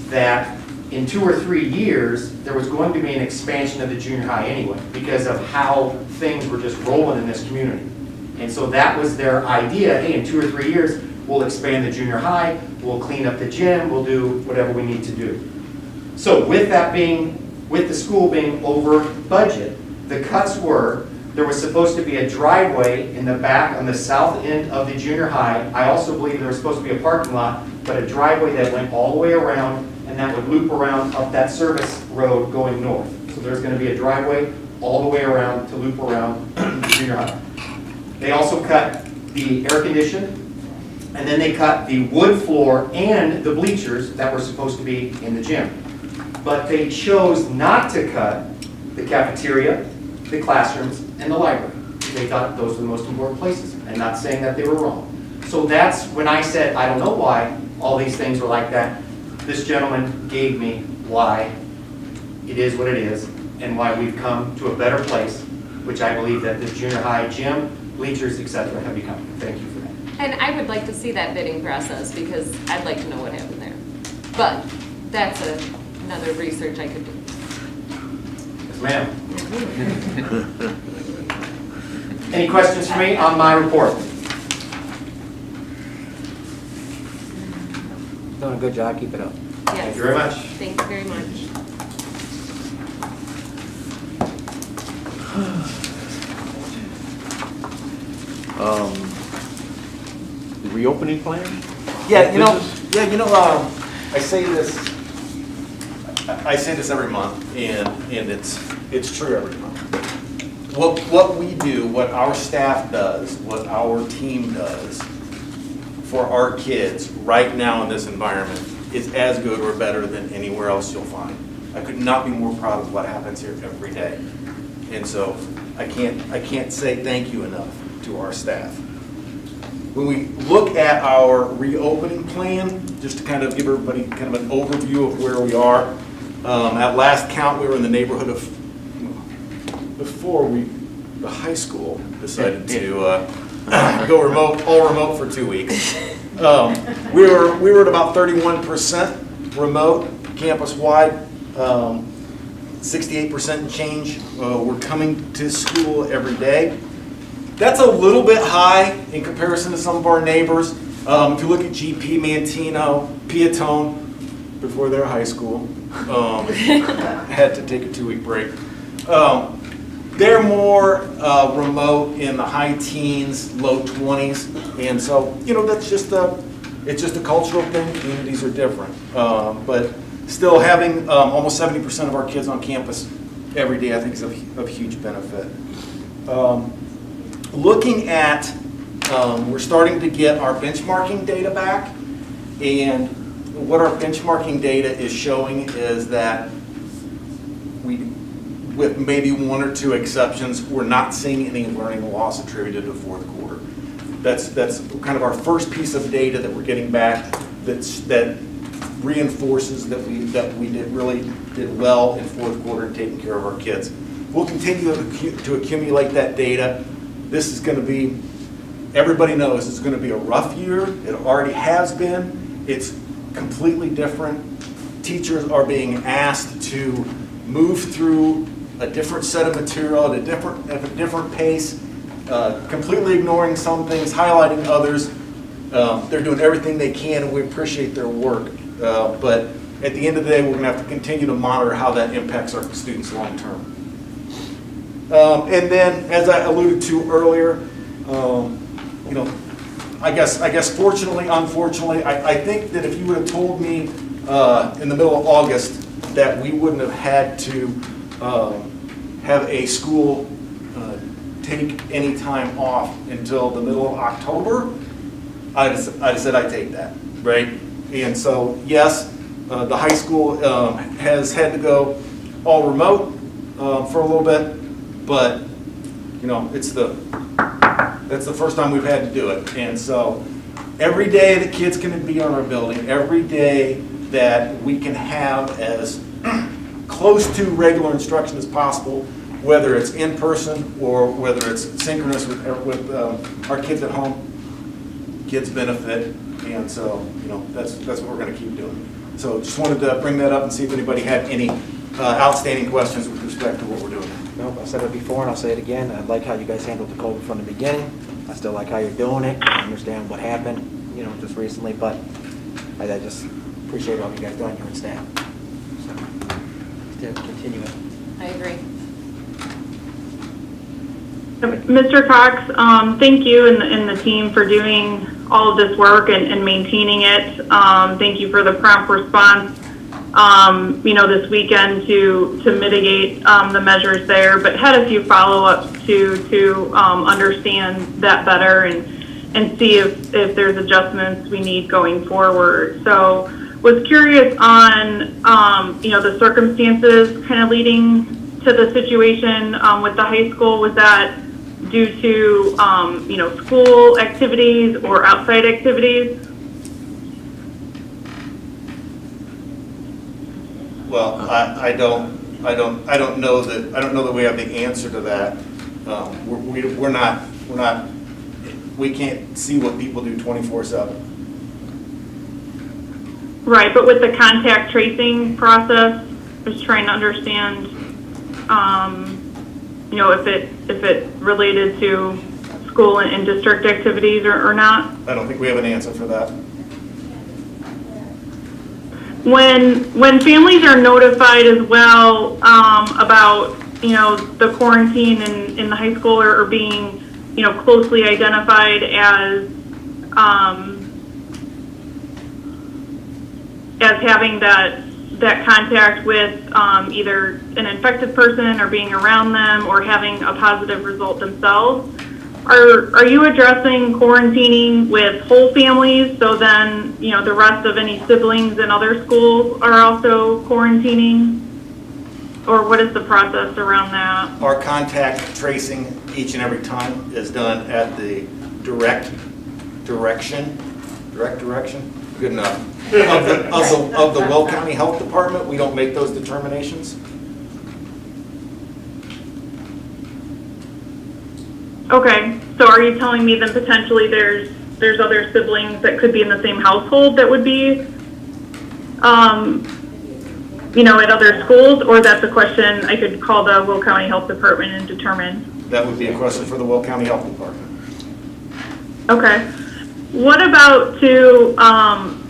that in 2 or 3 years, there was going to be an expansion of the junior high anyway, because of how things were just rolling in this community. And so that was their idea. Hey, in 2 or 3 years, we'll expand the junior high, we'll clean up the gym, we'll do whatever we need to do. So with that being, with the school being over budget, the cuts were, there was supposed to be a driveway in the back on the south end of the junior high. I also believe there was supposed to be a parking lot, but a driveway that went all the way around, and and that would loop around up that service road going north. So there's going to be a driveway all the way around to loop around the junior high. They also cut the air condition, and then they cut the wood floor and the bleachers that were supposed to be in the gym. But they chose not to cut the cafeteria, the classrooms, and the library. They thought those were the most important places, and not saying that they were wrong. So that's when I said, I don't know why all these things were like that. This gentleman gave me why it is what it is, and why we've come to a better place, which I believe that the junior high gym, bleachers, etc. have become. Thank you for that. And I would like to see that bidding process because I'd like to know what happened there. But that's another research I could do. Yes, ma'am. Any questions for me on my report? Doing a good job, keep it up. Yes. Thank you very much. Thank you very much. The reopening plan? Yeah, I say this every month, and it's true every month. What we do, what our staff does, what our team does for our kids right now in this environment is as good or better than anywhere else you'll find. I could not be more proud of what happens here every day. And so I can't say thank you enough to our staff. When we look at our reopening plan, just to kind of give everybody kind of an overview of where we are, at last count we were in the neighborhood of, before the high school decided to go all remote for 2 weeks. We were at about 31% remote campus-wide, 68% change. We're coming to school every day. That's a little bit high in comparison to some of our neighbors. If you look at GP, Mantino, Piatone, before their high school, had to take a 2-week break. They're more remote in the high teens, low 20s, and so that's it's just a cultural thing. Communities are different, but still having almost 70% of our kids on campus every day, I think, is of huge benefit. Looking at, we're starting to get our benchmarking data back, and what our benchmarking data is showing is that with maybe 1 or 2 exceptions, we're not seeing any learning loss attributed to fourth quarter. That's kind of our first piece of data that we're getting back that reinforces that we really did well in fourth quarter in taking care of our kids. We'll continue to accumulate that data. This is going to be, everybody knows it's going to be a rough year. It already has been. It's completely different. Teachers are being asked to move through a different set of material at a different pace, completely ignoring some things, highlighting others. They're doing everything they can, and we appreciate their work. But at the end of the day, we're going to have to continue to monitor how that impacts our students long term. And then, as I alluded to earlier, I guess fortunately, unfortunately, I think that if you would have told me in the middle of August that we wouldn't have had to have a school take any time off until the middle of October, I'd have said I'd take that, right? And so, yes, the high school has had to go all remote for a little bit, but that's the first time we've had to do it. And so every day that kids can be on our building, every day that we can have as close to regular instruction as possible, whether it's in person or whether it's synchronous with our kids at home, kids benefit. And so, that's what we're going to keep doing. So just wanted to bring that up and see if anybody had any outstanding questions with respect to what we're doing. Nope, I said it before and I'll say it again. I like how you guys handled the COVID from the beginning. I still like how you're doing it. I understand what happened, just recently, but I just appreciate all you guys doing, your staff. So, continue it. I agree. Mr. Cox, thank you and the team for doing all of this work and maintaining it. Thank you for the prompt response. this weekend to mitigate the measures there, but had a few follow-ups to understand that better and see if there's adjustments we need going forward. So was curious on, the circumstances kind of leading to the situation with the high school. Was that due to, school activities or outside activities? Well, I don't know that we have the answer to that. We can't see what people do 24/7. Right, but with the contact tracing process, I was trying to understand, if it related to school and district activities or not. I don't think we have an answer for that. When families are notified as well about the quarantine in the high school or being closely identified as having that contact with either an infected person or being around them or having a positive result themselves, are you addressing quarantining with whole families, so then the rest of any siblings in other schools are also quarantining? Or what is the process around that? Our contact tracing each and every time is done at the direct direction, good enough, of the Will County Health Department. We don't make those determinations. Okay, so are you telling me then potentially there's other siblings that could be in the same household that would be, at other schools, or that's a question I could call the Will County Health Department and determine? That would be a question for the Will County Health Department. Okay. What about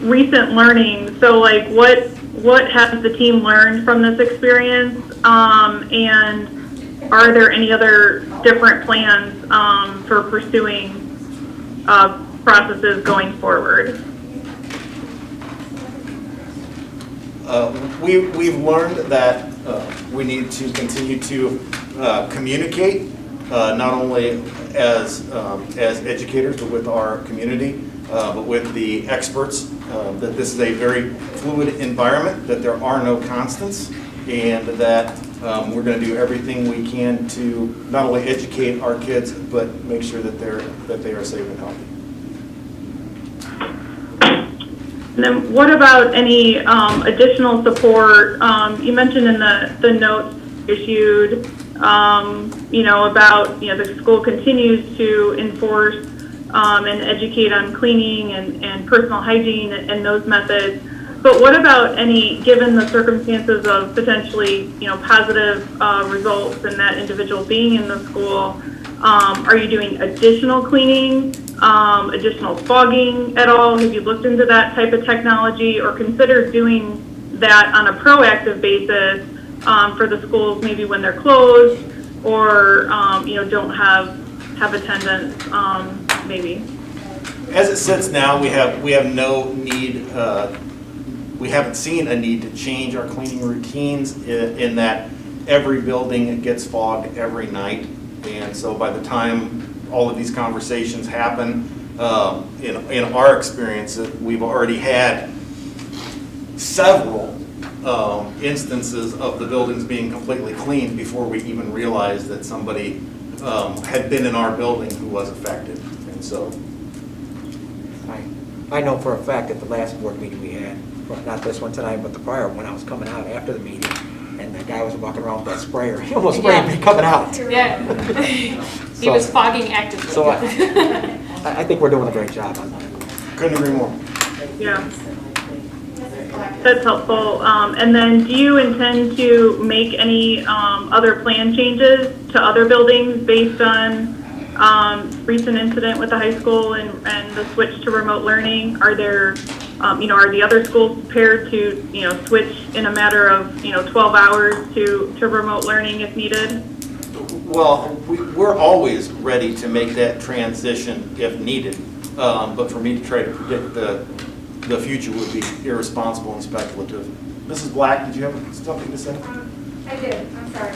recent learning? So like what has the team learned from this experience? And are there any other different plans for pursuing processes going forward? We've learned that we need to continue to communicate, not only as educators, but with our community, but with the experts, that this is a very fluid environment, that there are no constants, and that we're going to do everything we can to not only educate our kids, but make sure that they are safe and healthy. And then what about any additional support? You mentioned in the notes issued, about, the school continues to enforce and educate on cleaning and personal hygiene and those methods. But what about given the circumstances of potentially, positive results and that individual being in the school, are you doing additional cleaning, additional fogging at all? Have you looked into that type of technology or considered doing that on a proactive basis for the schools, maybe when they're closed or, don't have attendance, maybe? As it sits now, we have no need, we haven't seen a need to change our cleaning routines in that every building gets fogged every night. And so by the time all of these conversations happen, in our experience, we've already had several instances of the buildings being completely cleaned before we even realized that somebody had been in our building who was affected. And so I know for a fact that the last board meeting we had, well, not this one tonight, but the prior one, I was coming out after the meeting, and the guy was walking around with that sprayer. He almost sprayed me coming out. Yeah. He was fogging actively. So I think we're doing a great job on that. couldn't agree more. Yeah. That's helpful. And then do you intend to make any other plan changes to other buildings based on recent incident with the high school and the switch to remote learning? Are there, are the other schools prepared to, switch in a matter of, 12 hours to remote learning if needed? Well, we're always ready to make that transition if needed. But for me to try to predict the the future would be irresponsible and speculative. Mrs. Black, did you have something to say? I did, I'm sorry.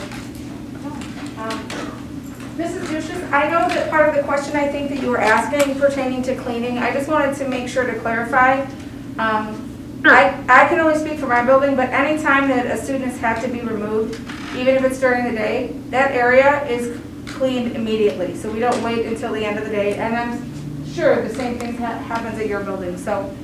Mrs. Duchess, I know that part of the question I think that you were asking pertaining to cleaning, I just wanted to make sure to clarify. I can only speak for my building, but any time that a student has had to be removed, even if it's during the day, that area is cleaned immediately. So we don't wait until the end of the day. And I'm sure the same thing happens at your building. So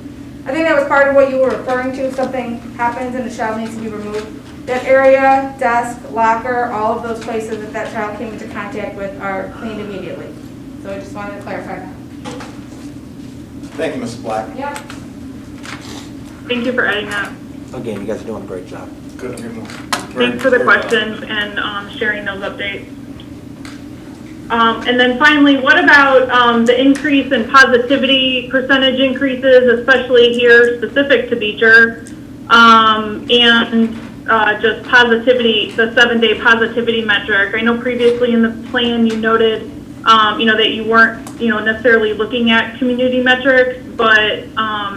I think that was part of what you were referring to. If something happens and the child needs to be removed, that area, desk, locker, all of those places that that child came into contact with are cleaned immediately. So I just wanted to clarify that. Thank you, Mrs. Black. Yep. Thank you for adding that. Again, you guys are doing a great job. Couldn't agree more. Thanks for the questions and sharing those updates. And then finally, what about the increase in positivity percentage increases, especially here specific to Beecher, and just positivity, the 7-day positivity metric? I know previously in the plan you noted, that you weren't, necessarily looking at community metrics, but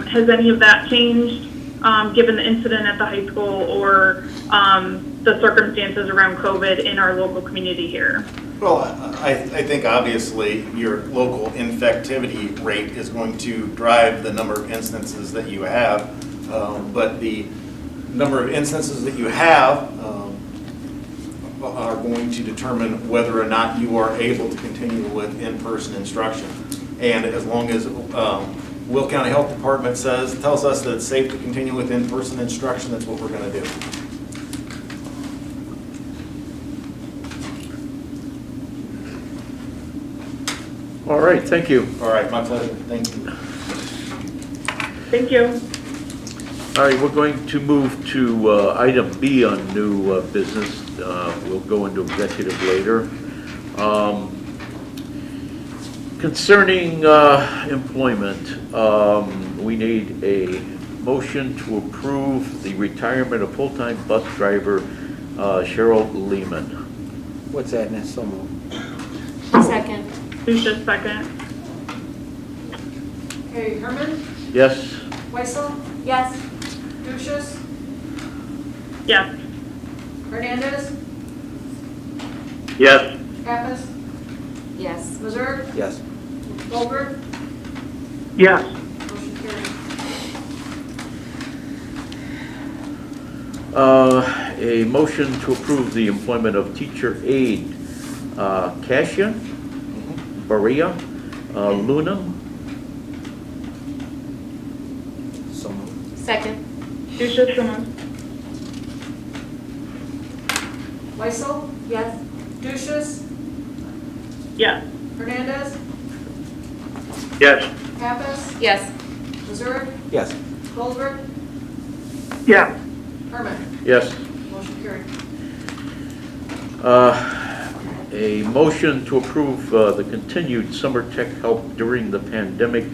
has any of that changed given the incident at the high school or the circumstances around COVID in our local community here? Well, I think obviously your local infectivity rate is going to drive the number of instances that you have, but the number of instances that you have are going to determine whether or not you are able to continue with in-person instruction. And as long as Will County Health Department tells us that it's safe to continue with in-person instruction, that's what we're going to do. All right, thank you. All right, my pleasure. Thank you. Thank you. All right, we're going to move to item B on new business. We'll go into executive later. Concerning employment, we need a motion to approve the retirement of full-time bus driver Cheryl Lehman. What's that, Ness? So moved. Second. Who's just second? Okay, Herman, Yes? Weissel, Yes. Duchess, Yes. Hernandez, Yes. Pappas, Yes. Missouri, Yes. Goldberg, Yes. motion carried. A motion to approve the employment of teacher aide Kasia Baria Luna. So moved. Second. Duchess, someone? Weissel, Yes. Duchess, Yes. Hernandez, Yes. Pappas, Yes. Missouri, Yes. Goldberg, Yeah. Herman, Yes. motion carried. A motion to approve the continued summer tech help during the pandemic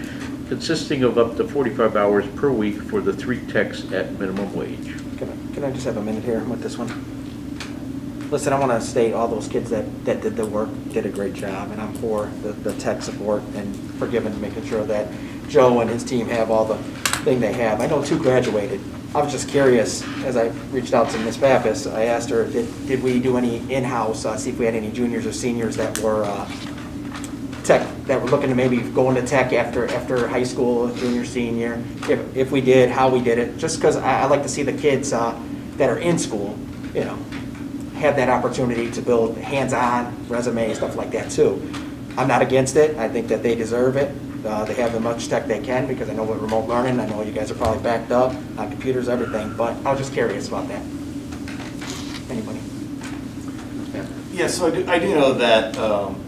consisting of up to 45 hours per week for the 3 techs at minimum wage. Can I just have a minute here with this one? Listen, I want to state all those kids that did the work, did a great job, and I'm for the tech support and for making sure that Joe and his team have all the thing they have. I know 2 graduated. I was just curious, as I reached out to Ms. Pappas, I asked her, did we do any in-house, see if we had any juniors or seniors that were tech, that were looking to maybe go into tech after high school, junior, senior. If we did, how we did it, just because I like to see the kids that are in school, have that opportunity to build hands-on resume, stuff like that too. I'm not against it. I think that they deserve it. They have as much tech they can because I know with remote learning, I know you guys are probably backed up on computers, everything, but I was just curious about that. Anybody? Yeah, so I do know that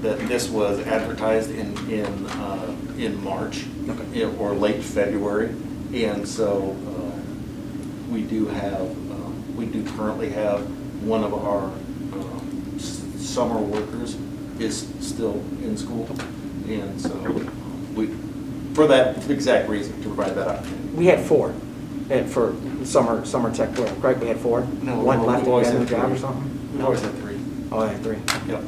that this was advertised in March, Okay. or late February, and so we do currently have one of our summer workers is still in school, and so for that exact reason, to provide that opportunity. We had 4 for summer tech, correct? We had 4? No, One left to we've always get a new had job 3. or something? We've always had 3. Oh, I had 3. Yep.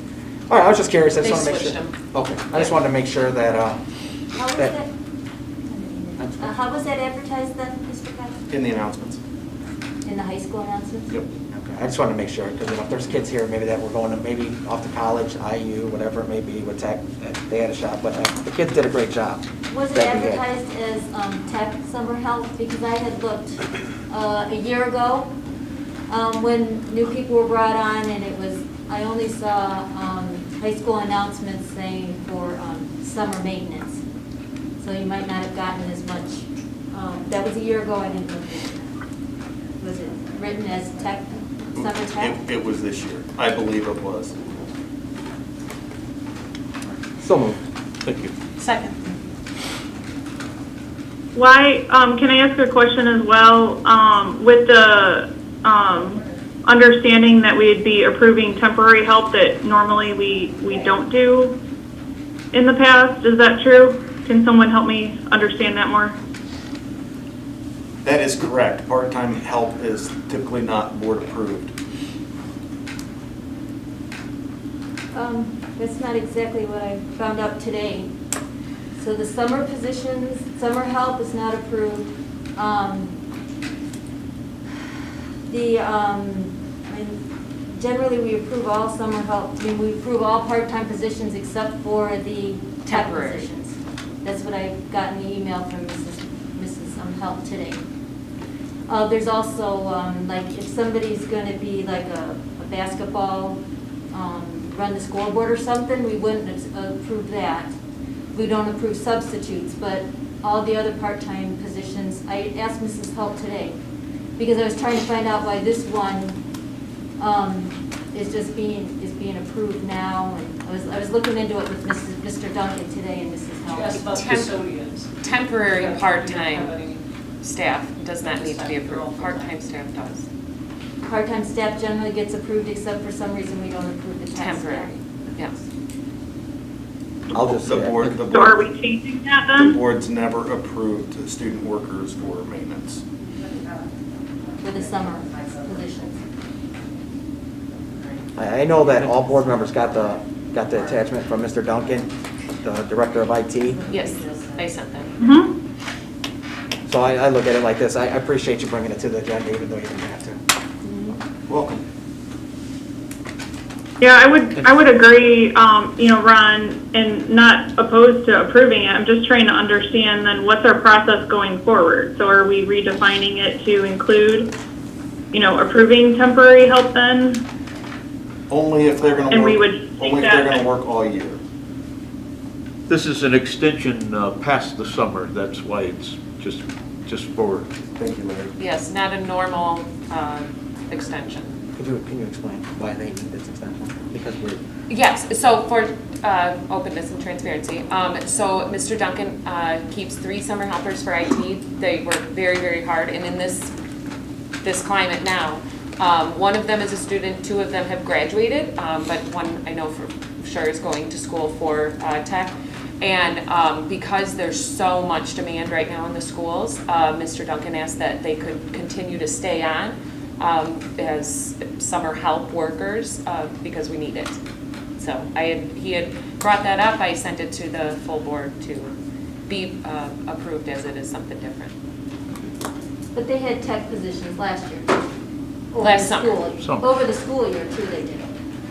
All right, I was just curious. I They just want to make switched sure. them. Okay, I just wanted to make sure that, How was that, it? I'm announcements. How was that advertised then, Mr. Cox? In the announcements. In the high school announcements? Yep. Okay, I just wanted to make sure, because if there's kids here, maybe that were going to, maybe off to college, IU, whatever it may be, with tech, they had a shot, but the kids did a great job. Was it That we had. advertised as tech summer help? Because I had looked a year ago when new people were brought on, and it was, I only saw high school announcements saying for summer maintenance. So you might not have gotten as much. That was a year ago, I didn't look at it. Was it written as tech, summer tech? It was this year. I believe it was. So moved. Thank you. Second. Why, can I ask a question as well? With the understanding that we'd be approving temporary help that normally we don't do in the past, is that true? Can someone help me understand that more? That is correct. Part-time help is typically not board approved. That's not exactly what I found out today. So the summer positions, summer help is not approved. Generally, we approve all summer help. I mean, we approve all part-time positions except for the tech Temporary. positions. That's what I got in the email from Mrs. Help today. There's also, like, if somebody's gonna be like a basketball, run the scoreboard or something, we wouldn't approve that. We don't approve substitutes, but all the other part-time positions, I asked Mrs. Help today, because I was trying to find out why this one, is being approved now, and I was looking into it with Mr. Duncan today and Mrs. Help. Just about custodians. Temporary Yeah, part-time we don't have any- staff does not need to be approved. Part-time staff does. Part-time staff generally gets approved, except for some reason we don't approve the tech staff. Temporary, yes. I'll just The say it. board, So are we changing that the then? board's never approved student workers for maintenance. For the summer positions. I know that all board members got the attachment from Mr. Duncan, the director of IT. Yes, I sent that. Mm-hmm. So I look at it like this, I appreciate you bringing it to the agenda, even though you didn't have to. Welcome. Yeah, I would agree, Ron, and not opposed to approving it. I'm just trying to understand then what's our process going forward? So are we redefining it to include, approving temporary help then? Only if they're gonna And we work, would take only if they're that- gonna work all year. This is an extension past the summer, that's why it's just for, Thank you, Larry. Yes, not a normal extension. Can you explain why they need this extension? Because we're, Yes, so for openness and transparency, so Mr. Duncan keeps 3 summer helpers for IT. They work very, very hard, and in this climate now, one of them is a student, 2 of them have graduated, but one I know for sure is going to school for tech. And because there's so much demand right now in the schools, Mr. Duncan asked that they could continue to stay on as summer help workers because we need it. So he had brought that up. I sent it to the full board to be approved as it is something different. But they had tech positions last year. Over Last the summer. school- Summer. Over the school year too, they did.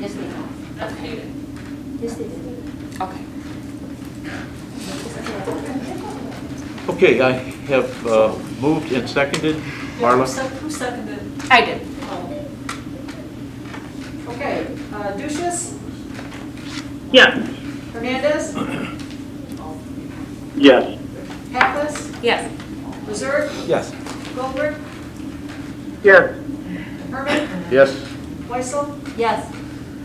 Yes, they did. Okay. Yes, they did. Okay. okay, I have moved and seconded. Marla? Who seconded? I did. Okay, Duchess, Yes. Hernandez, Yes. Pappas, Yes. Reserve, yes. Goldberg, Yes. Herman, Yes. Weissel, Yes.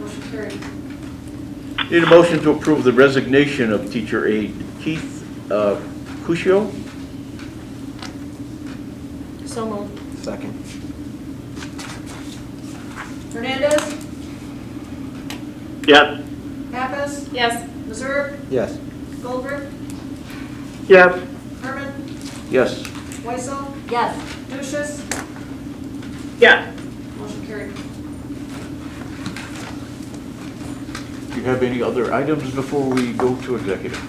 motion carried. Need a motion to approve the resignation of teacher aide Keith Cuscio. So moved. Second. Hernandez, Yes. Pappas, Yes. Reserve, Yes. Goldberg, Yes. Herman, Yes. Weissel, Yes. Duchess, Yes. motion carried. Do you have any other items before we go to executive?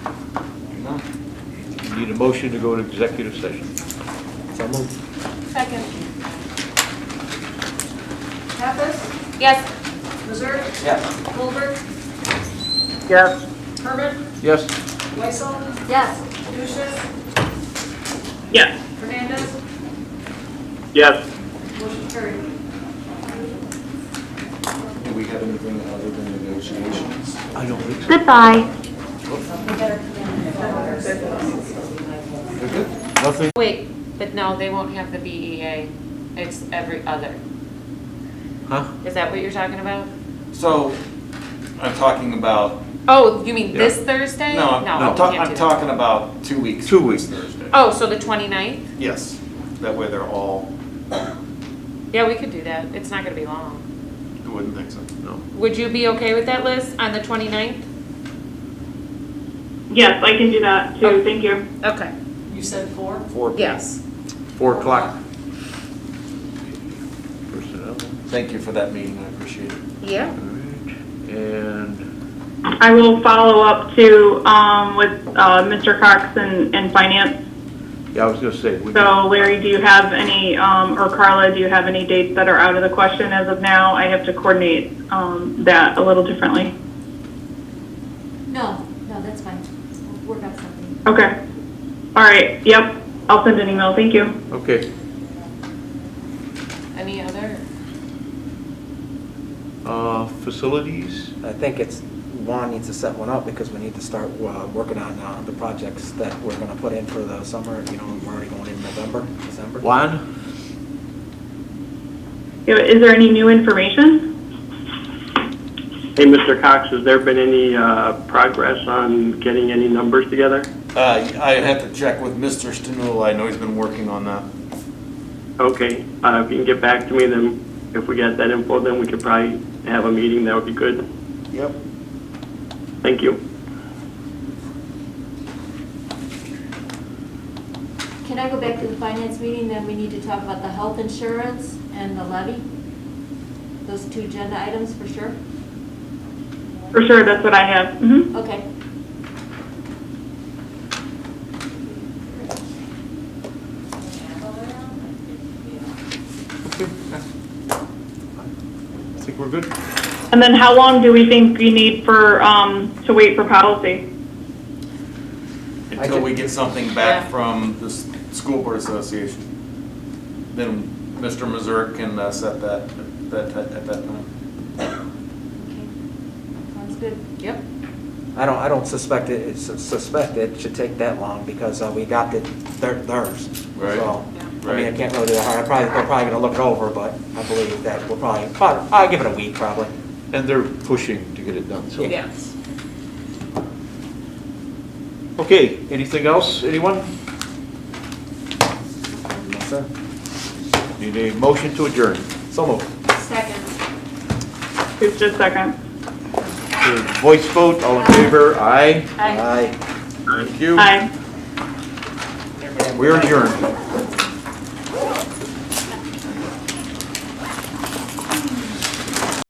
Need a motion to go to executive session. So moved. Second. Pappas, Yes. Missouri, Yes. Goldberg, Yes. Herman, Yes. Weissel, Yes. Lucius, Yes. Hernandez, Yes. motion carried. Do we have anything other than negotiations? I don't think so. Goodbye. Nothing? Wait, but no, they won't have the BEA. It's every other. Huh? Is that what you're talking about? So, I'm talking about, Oh, you mean this Yeah. Thursday? no, we I'm can't do that. talking about 2 weeks. 2 from weeks. this Thursday. Oh, so the 29th? Yes, that way they're all, Yeah, we could do that. It's not gonna be long. I wouldn't think so. No. Would you be okay with that, Liz, on the 29th? Yes, I can do that too, thank you. Okay. You said 4? 4 p.m. Yes. 4 o'clock. Personnel. Thank you for that meeting, I appreciate it. Yeah. All right. And I will follow up too, with, Mr. Cox and finance. yeah, I was gonna say, we So Larry, do you have any, or Carla, do you have any dates that are out of the question as of now? I have to coordinate, that a little differently. No, that's fine. We'll work out something. Okay. All right, yep, I'll send an email, thank you. okay. Any other? Facilities? I think it's, Juan needs to set one up because we need to start working on the projects that we're going to put in for the summer. You know, we're already going in November, December. Juan? Yeah, is there any new information? Hey, Mr. Cox, has there been any progress on getting any numbers together? I have to check with Mr. Stanula, I know he's been working on that. Okay, if you can get back to me, then if we get that info, then we could probably have a meeting, that would be good. Yep. Thank you. Can I go back to the finance meeting, then we need to talk about the health insurance and the levy? Those 2 agenda items for sure? For sure, that's what I have. Mm-hmm. Okay. I think we're good. And then how long do we think you need for, to wait for policy? Until we get something back Yeah. from the School Board Association. Then Mr. Mazur can set that at that time. Okay. Sounds good. Yep. I don't suspect it should take that long because we got theirs. Right. So, I mean, I Right. can't really do that hard. They're probably going to look it over, but I believe that we'll I'll give it a week probably. And they're pushing to get it done, so. Yes. Okay, anything else, anyone? Yes, sir. Need a motion to adjourn. So moved. Second. Who's just second? Voice vote, all in favor, aye? Aye. Thank you. Aye. We're adjourned.